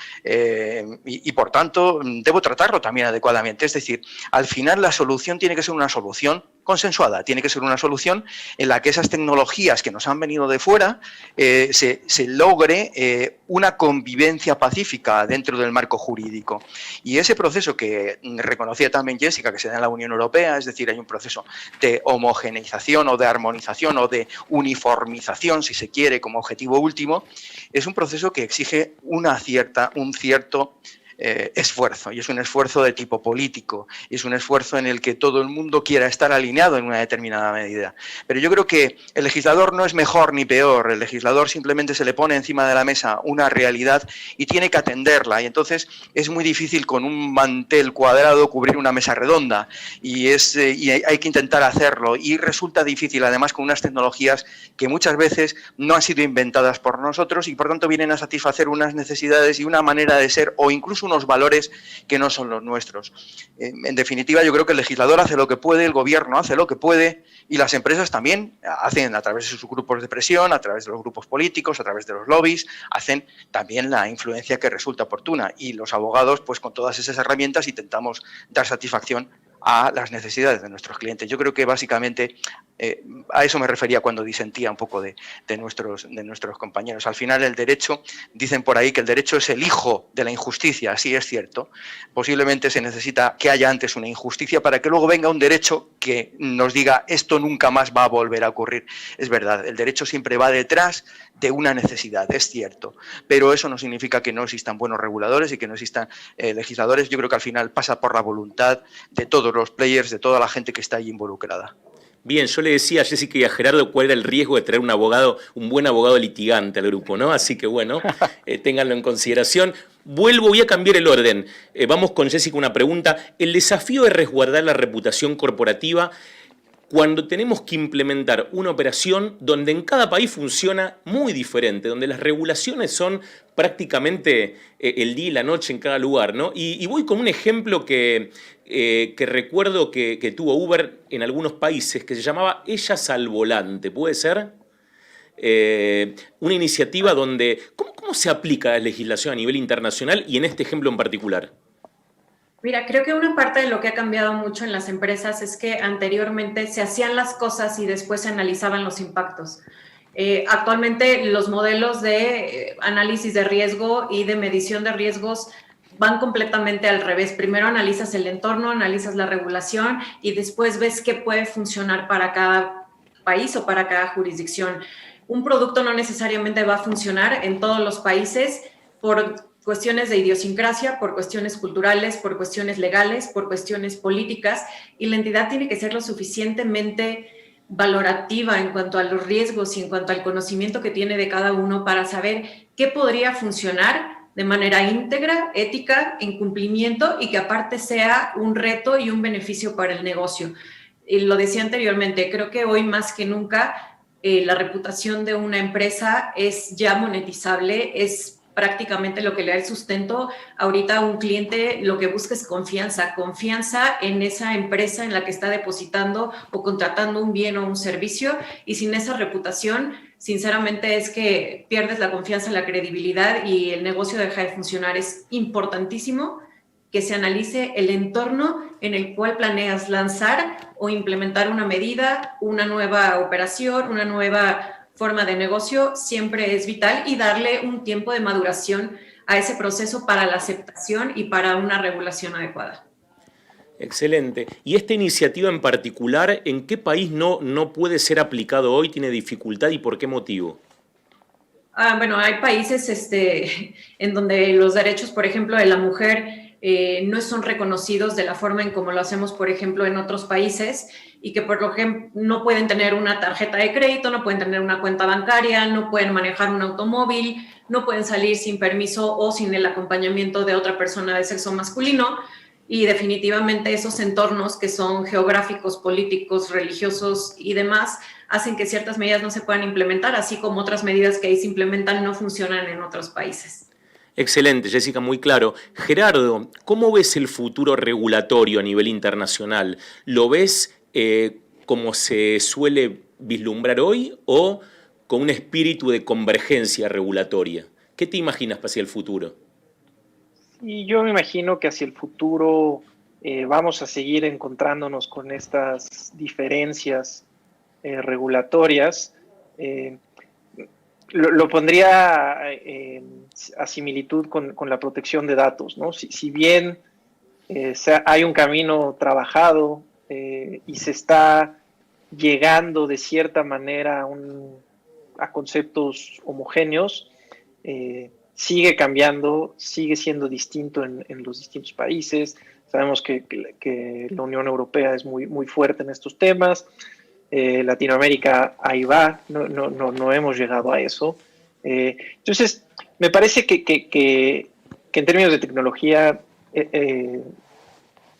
S5: y por tanto debo tratarlo también adecuadamente. Es decir, al final la solución tiene que ser una solución consensuada, tiene que ser una solución en la que esas tecnologías que nos han venido de fuera se logre una convivencia pacífica dentro del marco jurídico. Y ese proceso que reconocía también Jessica, que se da en la Unión Europea, es decir, hay un proceso de homogeneización o de armonización o de uniformización, si se quiere, como objetivo último, es un proceso que exige un cierto esfuerzo, y es un esfuerzo de tipo político, y es un esfuerzo en el que todo el mundo quiera estar alineado en una determinada medida. Pero yo creo que el legislador no es mejor ni peor, el legislador simplemente se le pone encima de la mesa una realidad y tiene que atenderla, y entonces es muy difícil con un mantel cuadrado cubrir una mesa redonda, y hay que intentar hacerlo, y resulta difícil además con unas tecnologías que muchas veces no han sido inventadas por nosotros y por tanto vienen a satisfacer unas necesidades y una manera de ser o incluso unos valores que no son los nuestros. En definitiva, yo creo que el legislador hace lo que puede, el gobierno hace lo que puede y las empresas también hacen a través de sus grupos de presión, a través de los grupos políticos, a través de los lobbies, hacen también la influencia que resulta oportuna, y los abogados, pues con todas esas herramientas intentamos dar satisfacción a las necesidades de nuestros clientes. Yo creo que básicamente a eso me refería cuando disentía un poco de nuestros compañeros. Al final el derecho, dicen por ahí que el derecho es el hijo de la injusticia, sí es cierto. Posiblemente se necesita que haya antes una injusticia para que luego venga un derecho que nos diga esto nunca más va a volver a ocurrir. Es verdad, el derecho siempre va detrás de una necesidad, es cierto, pero eso no significa que no existan buenos reguladores y que no existan legisladores. Yo creo que al final pasa por la voluntad de todos los players, de toda la gente que está ahí involucrada.
S2: Bien, yo le decía a Jessica y a Gerardo cuál era el riesgo de traer un buen abogado litigante al grupo, ¿no? Así que bueno, ténganlo en consideración. Voy a cambiar el orden. Vamos con Jessica una pregunta. El desafío es resguardar la reputación corporativa cuando tenemos que implementar una operación donde en cada país funciona muy diferente, donde las regulaciones son prácticamente el día y la noche en cada lugar, ¿no? Y voy con un ejemplo que recuerdo que tuvo Uber en algunos países, que se llamaba Ellas al Volante, ¿puede ser? Una iniciativa donde... ¿Cómo se aplica la legislación a nivel internacional y en este ejemplo en particular?
S4: Mira, creo que una parte de lo que ha cambiado mucho en las empresas es que anteriormente se hacían las cosas y después se analizaban los impactos. Actualmente los modelos de análisis de riesgo y de medición de riesgos van completamente al revés. Primero analizas el entorno, analizas la regulación y después ves qué puede funcionar para cada país o para cada jurisdicción. Un producto no necesariamente va a funcionar en todos los países por cuestiones de idiosincrasia, por cuestiones culturales, por cuestiones legales, por cuestiones políticas, y la entidad tiene que ser lo suficientemente valorativa en cuanto a los riesgos y en cuanto al conocimiento que tiene de cada uno para saber qué podría funcionar de manera íntegra, ética, en cumplimiento y que aparte sea un reto y un beneficio para el negocio. Y lo decía anteriormente, creo que hoy más que nunca la reputación de una empresa es ya monetizable, es prácticamente lo que le da el sustento. Ahorita un cliente lo que busca es confianza en esa empresa en la que está depositando o contratando un bien o un servicio, y sin esa reputación, sinceramente es que pierdes la confianza, la credibilidad y el negocio deja de funcionar. Es importantísimo que se analice el entorno en el cual planeas lanzar o implementar una medida, una nueva operación, una nueva forma de negocio. Siempre es vital, y darle un tiempo de maduración a ese proceso para la aceptación y para una regulación adecuada.
S2: Excelente. ¿Y esta iniciativa en particular, en qué país no puede ser aplicado hoy, tiene dificultad y por qué motivo?
S4: Bueno, hay países en donde los derechos, por ejemplo, de la mujer no son reconocidos de la forma en como lo hacemos, por ejemplo, en otros países, y que, por ejemplo, no pueden tener una tarjeta de crédito, no pueden tener una cuenta bancaria, no pueden manejar un automóvil, no pueden salir sin permiso o sin el acompañamiento de otra persona de sexo masculino. Y definitivamente esos entornos que son geográficos, políticos, religiosos y demás hacen que ciertas medidas no se puedan implementar, así como otras medidas que ahí se implementan no funcionan en otros países.
S2: Excelente, Jessica, muy claro. Gerardo, ¿cómo ves el futuro regulatorio a nivel internacional? ¿Lo ves como se suele vislumbrar hoy o con un espíritu de convergencia regulatoria? ¿Qué te imaginas hacia el futuro?
S3: Y yo me imagino que hacia el futuro vamos a seguir encontrándonos con estas diferencias regulatorias. Lo pondría a similitud con la protección de datos, ¿no? Si bien hay un camino trabajado y se está llegando de cierta manera a conceptos homogéneos, sigue cambiando, sigue siendo distinto en los distintos países. Sabemos que la Unión Europea es muy, muy fuerte en estos temas. Latinoamérica ahí va, no hemos llegado a eso. Entonces, me parece que en términos de tecnología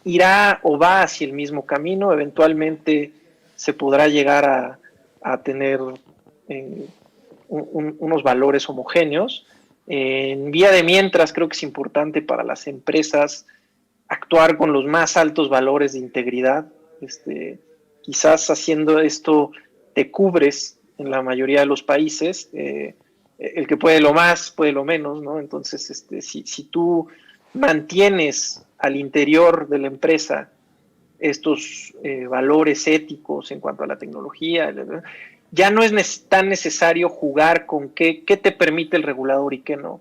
S3: irá o va hacia el mismo camino. Eventualmente se podrá llegar a tener unos valores homogéneos. En vía de mientras, creo que es importante para las empresas actuar con los más altos valores de integridad. Quizás haciendo esto te cubres en la mayoría de los países. El que puede lo más, puede lo menos, ¿no? Entonces, si tú mantienes al interior de la empresa estos valores éticos en cuanto a la tecnología, ya no es tan necesario jugar con qué te permite el regulador y qué no.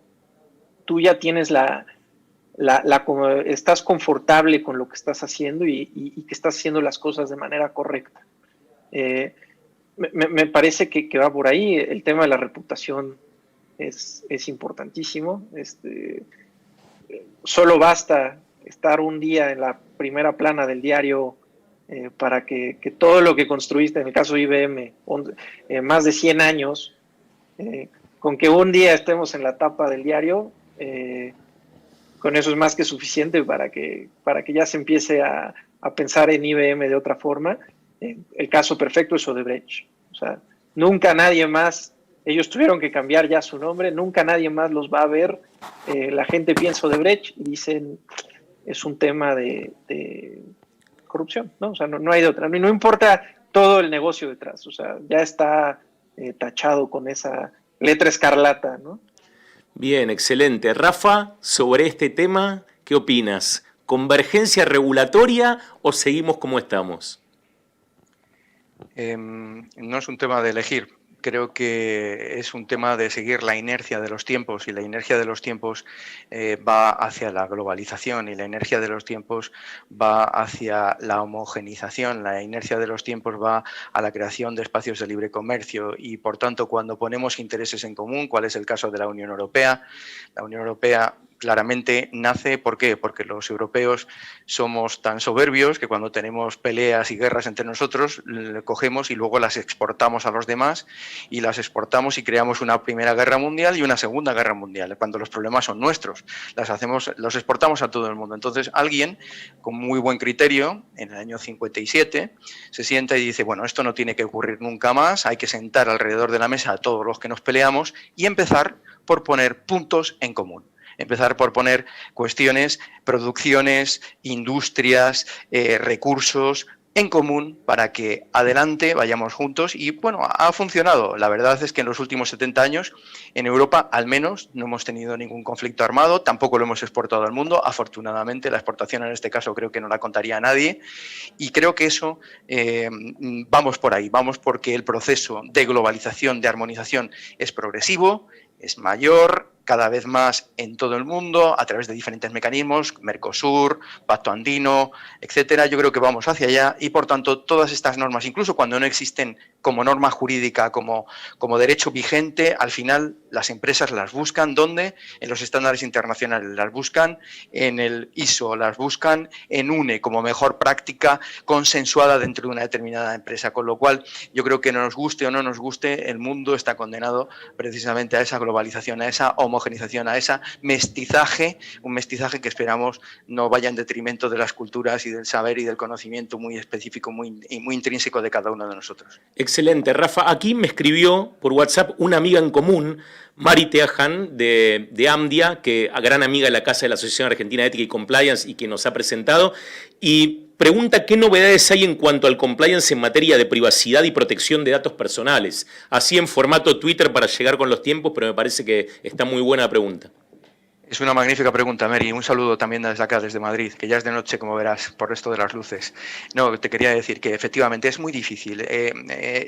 S3: Tú ya tienes estás confortable con lo que estás haciendo y que estás haciendo las cosas de manera correcta. Me parece que va por ahí. El tema de la reputación es importantísimo. Solo basta estar un día en la primera plana del diario para que todo lo que construiste, en el caso de IBM, más de 100 años, con que un día estemos en la tapa del diario, con eso es más que suficiente para que ya se empiece a pensar en IBM de otra forma. El caso perfecto es Odebrecht. O sea, nunca nadie más, ellos tuvieron que cambiar ya su nombre, nunca nadie más los va a ver. La gente piensa Odebrecht y dicen, es un tema de corrupción, ¿no? O sea, no hay de otra. No importa todo el negocio detrás, o sea, ya está tachado con esa letra escarlata, ¿no?
S2: Bien, excelente. Rafa, sobre este tema, ¿qué opinas? ¿Convergencia regulatoria o seguimos como estamos?
S5: No es un tema de elegir. Creo que es un tema de seguir la inercia de los tiempos, y la inercia de los tiempos va hacia la globalización, y la inercia de los tiempos va hacia la homogenización, la inercia de los tiempos va a la creación de espacios de libre comercio, y por tanto cuando ponemos intereses en común, cuál es el caso de la Unión Europea claramente nace, ¿por qué? Porque los europeos somos tan soberbios que cuando tenemos peleas y guerras entre nosotros, cogemos y luego las exportamos a los demás, y las exportamos y creamos una Primera Guerra Mundial y una Segunda Guerra Mundial, cuando los problemas son nuestros. Los exportamos a todo el mundo. Entonces alguien con muy buen criterio, en el año 57, se sienta y dice, bueno, esto no tiene que ocurrir nunca más, hay que sentar alrededor de la mesa a todos los que nos peleamos y empezar por poner puntos en común. Empezar por poner cuestiones, producciones, industrias, recursos en común para que adelante vayamos juntos, y bueno, ha funcionado. La verdad es que en los últimos 70 años en Europa al menos no hemos tenido ningún conflicto armado, tampoco lo hemos exportado al mundo, afortunadamente. La exportación en este caso creo que no la contaría a nadie, y creo que eso vamos por ahí, vamos porque el proceso de globalización, de armonización es progresivo, es mayor, cada vez más en todo el mundo, a través de diferentes mecanismos, Mercosur, Pacto Andino, etcétera. Yo creo que vamos hacia allá, y por tanto todas estas normas, incluso cuando no existen como norma jurídica, como derecho vigente, al final las empresas las buscan. ¿Dónde? En los estándares internacionales las buscan, en el ISO las buscan, en UNE como mejor práctica consensuada dentro de una determinada empresa. Con lo cual yo creo que nos guste o no nos guste, el mundo está condenado precisamente a esa globalización, a esa homogenización, a ese mestizaje, un mestizaje que esperamos no vaya en detrimento de las culturas y del saber y del conocimiento muy específico, muy intrínseco de cada uno de nosotros.
S2: Excelente, Rafa. Aquí me escribió por WhatsApp una amiga en común, Mari Teajan, de Amdia, que gran amiga de la Casa de la Asociación Argentina de Ética y Compliance y que nos ha presentado, y pregunta qué novedades hay en cuanto al compliance en materia de privacidad y protección de datos personales. Así en formato Twitter para llegar con los tiempos, pero me parece que está muy buena la pregunta.
S5: Es una magnífica pregunta, Mary. Un saludo también desde acá, desde Madrid, que ya es de noche, como verás, por esto de las luces. No, te quería decir que efectivamente es muy difícil.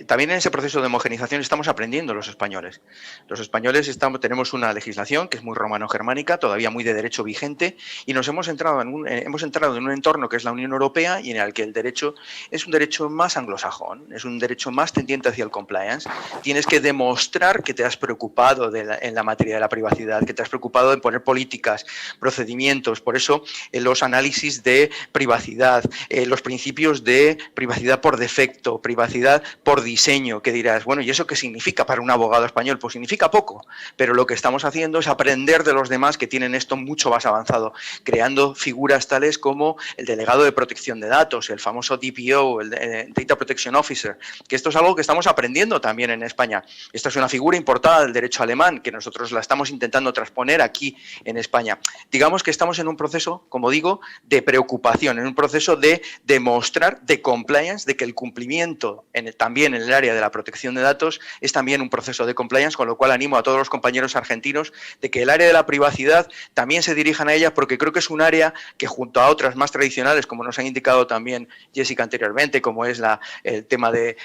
S5: También en ese proceso de homogenización estamos aprendiendo los españoles. Los españoles tenemos una legislación que es muy romano-germánica, todavía muy de derecho vigente, y nos hemos entrado en un entorno que es la Unión Europea y en el que el derecho es un derecho más anglosajón, es un derecho más tendiente hacia el compliance. Tienes que demostrar que te has preocupado en la materia de la privacidad, que te has preocupado en poner políticas, procedimientos. Por eso los análisis de privacidad, los principios de privacidad por defecto, privacidad por diseño, que dirás, bueno, ¿y eso qué significa para un abogado español? Pues significa poco, pero lo que estamos haciendo es aprender de los demás que tienen esto mucho más avanzado, creando figuras tales como el delegado de protección de datos, el famoso DPO, el Data Protection Officer, que esto es algo que estamos aprendiendo también en España. Esta es una figura importada del derecho alemán, que nosotros la estamos intentando transponer aquí en España. Digamos que estamos en un proceso, como digo, de preocupación, en un proceso de demostrar, de compliance, de que el cumplimiento también en el área de la protección de datos es también un proceso de compliance, con lo cual animo a todos los compañeros argentinos de que el área de la privacidad también se dirijan a ella, porque creo que es un área que junto a otras más tradicionales, como nos ha indicado también Jessica anteriormente, como es el tema de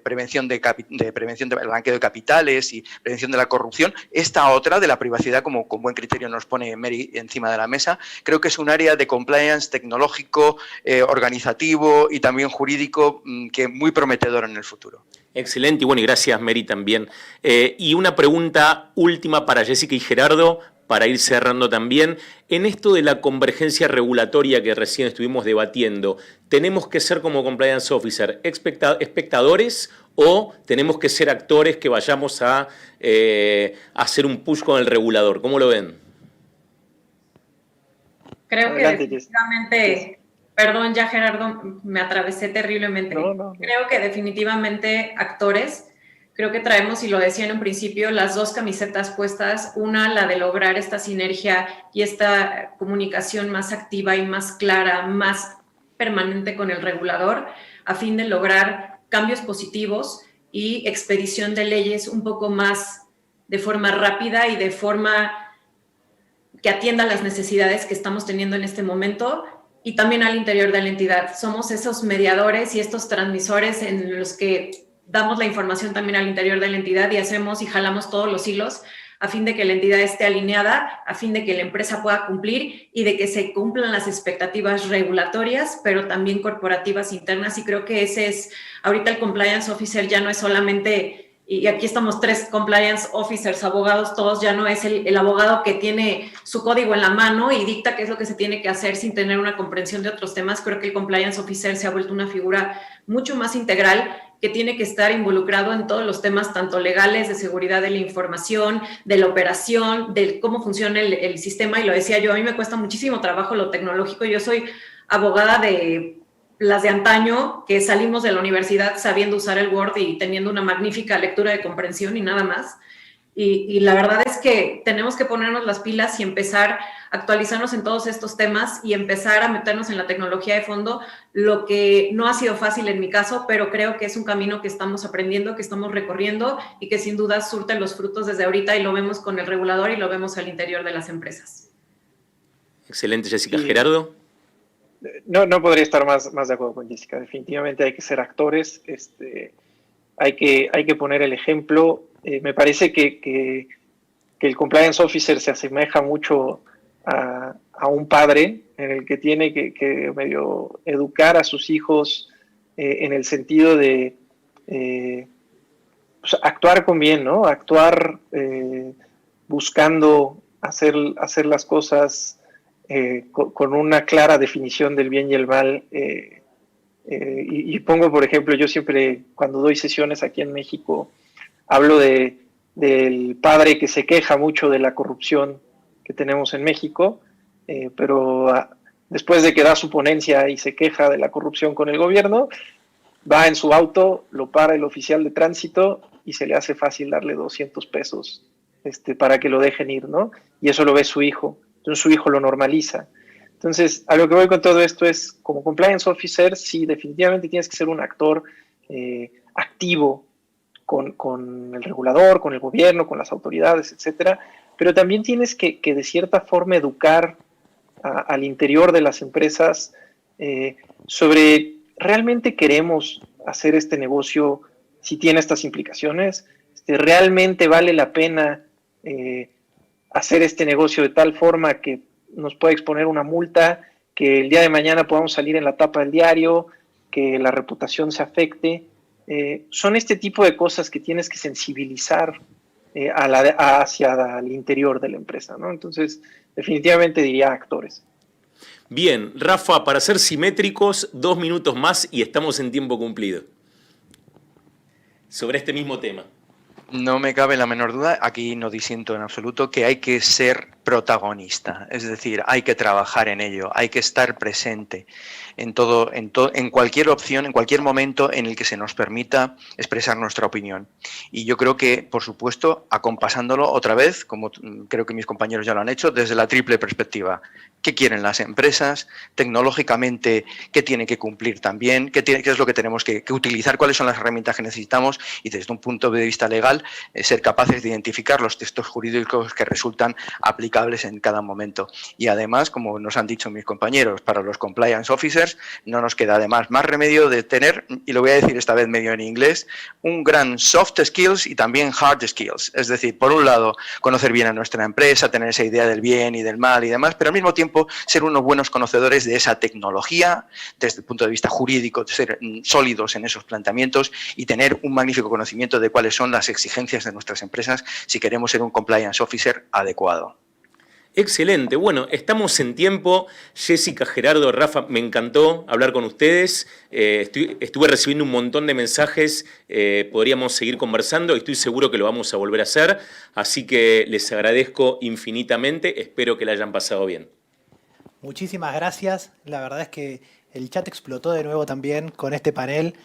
S5: prevención del blanqueo de capitales y prevención de la corrupción, esta otra de la privacidad, como con buen criterio nos pone Mary encima de la mesa, creo que es un área de compliance tecnológico, organizativo y también jurídico que muy prometedor en el futuro.
S2: Excelente, y bueno, y gracias Mary también. Y una pregunta última para Jessica y Gerardo, para ir cerrando también. En esto de la convergencia regulatoria que recién estuvimos debatiendo, ¿tenemos que ser como compliance officer espectadores o tenemos que ser actores que vayamos a hacer un push con el regulador? ¿Cómo lo ven?
S4: Creo
S3: Adelante,
S4: que definitivamente, perdón, ya Gerardo, me atravesé terriblemente.
S3: No.
S4: Creo que definitivamente actores. Creo que traemos, y lo decía en un principio, las dos camisetas puestas. Una, la de lograr esta sinergia y esta comunicación más activa y más clara, más permanente con el regulador, a fin de lograr cambios positivos y expedición de leyes un poco más de forma rápida y de forma que atienda las necesidades que estamos teniendo en este momento, y también al interior de la entidad. Somos esos mediadores y estos transmisores en los que damos la información también al interior de la entidad y hacemos y jalamos todos los hilos a fin de que la entidad esté alineada, a fin de que la empresa pueda cumplir y de que se cumplan las expectativas regulatorias, pero también corporativas internas. Y creo que ese es, ahorita el compliance officer ya no es solamente, y aquí estamos 3 compliance officers, abogados, todos, ya no es el abogado que tiene su código en la mano y dicta qué es lo que se tiene que hacer sin tener una comprensión de otros temas. Creo que el compliance officer se ha vuelto una figura mucho más integral, que tiene que estar involucrado en todos los temas, tanto legales, de seguridad de la información, de la operación, de cómo funciona el sistema. Y lo decía yo, a mí me cuesta muchísimo trabajo lo tecnológico. Yo soy abogada de las de antaño, que salimos de la universidad sabiendo usar el Word y teniendo una magnífica lectura de comprensión y nada más. Y la verdad es que tenemos que ponernos las pilas y empezar a actualizarnos en todos estos temas y empezar a meternos en la tecnología de fondo, lo que no ha sido fácil en mi caso, pero creo que es un camino que estamos aprendiendo, que estamos recorriendo y que sin duda surte los frutos desde ahorita, y lo vemos con el regulador y lo vemos al interior de las empresas.
S2: Excelente, Jessica. ¿Gerardo?
S3: No podría estar más de acuerdo con Jessica. Definitivamente hay que ser actores, hay que poner el ejemplo. Me parece que el compliance officer se asemeja mucho a un padre en el que tiene que medio educar a sus hijos en el sentido de pues, actuar con bien, ¿no? Actuar buscando hacer las cosas con una clara definición del bien y el mal. Y pongo, por ejemplo, yo siempre cuando doy sesiones aquí en México, hablo del padre que se queja mucho de la corrupción que tenemos en México, pero después de que da su ponencia y se queja de la corrupción con el gobierno, va en su auto, lo para el oficial de tránsito y se le hace fácil darle 200 pesos para que lo dejen ir, ¿no? Y eso lo ve su hijo, entonces su hijo lo normaliza. Entonces, a lo que voy con todo esto es, como compliance officer, sí, definitivamente tienes que ser un actor activo, con el regulador, con el gobierno, con las autoridades, etcétera, pero también tienes que de cierta forma educar al interior de las empresas sobre realmente queremos hacer este negocio si tiene estas implicaciones, realmente vale la pena hacer este negocio de tal forma que nos pueda exponer una multa, que el día de mañana podamos salir en la tapa del diario, que la reputación se afecte. Son este tipo de cosas que tienes que sensibilizar hacia el interior de la empresa, ¿no? Entonces, definitivamente diría actores.
S2: Bien, Rafa, para ser simétricos, 2 minutos más y estamos en tiempo cumplido. Sobre este mismo tema.
S5: No me cabe la menor duda, aquí no disiento en absoluto, que hay que ser protagonista, es decir, hay que trabajar en ello, hay que estar presente en cualquier opción, en cualquier momento en el que se nos permita expresar nuestra opinión. Y yo creo que, por supuesto, acompasándolo otra vez, como creo que mis compañeros ya lo han hecho, desde la triple perspectiva. ¿Qué quieren las empresas? Tecnológicamente, ¿qué tienen que cumplir también? ¿Qué es lo que tenemos que utilizar? ¿Cuáles son las herramientas que necesitamos? Y desde un punto de vista legal, ser capaces de identificar los textos jurídicos que resultan aplicables en cada momento. Y además, como nos han dicho mis compañeros, para los compliance officers no nos queda además más remedio de tener, y lo voy a decir esta vez medio en inglés, un gran soft skills y también hard skills. Es decir, por un lado, conocer bien a nuestra empresa, tener esa idea del bien y del mal y demás, pero al mismo tiempo ser unos buenos conocedores de esa tecnología, desde el punto de vista jurídico, ser sólidos en esos planteamientos y tener un magnífico conocimiento de cuáles son las exigencias de nuestras empresas si queremos ser un compliance officer adecuado.
S2: Excelente. Bueno, estamos en tiempo. Jessica, Gerardo, Rafa, me encantó hablar con ustedes. Estuve recibiendo un montón de mensajes. Podríamos seguir conversando y estoy seguro que lo vamos a volver a hacer. Así que les agradezco infinitamente. Espero que la hayan pasado bien.
S1: Muchísimas gracias. La verdad es que el chat explotó de nuevo también con este panel.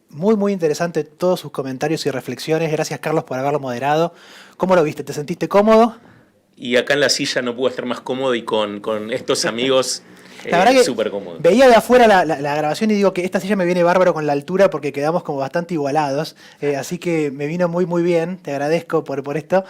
S1: Muy interesante todos sus comentarios y reflexiones. Gracias, Carlos, por haberlo moderado. ¿Cómo lo viste? ¿Te sentiste cómodo?
S2: Y acá en la silla no puedo estar más cómodo y con estos amigos
S1: la verdad que
S2: súper cómodo.
S1: Veía de afuera la grabación y digo que esta silla me viene bárbaro con la altura porque quedamos como bastante igualados. Así que me vino muy bien. Te agradezco por esto.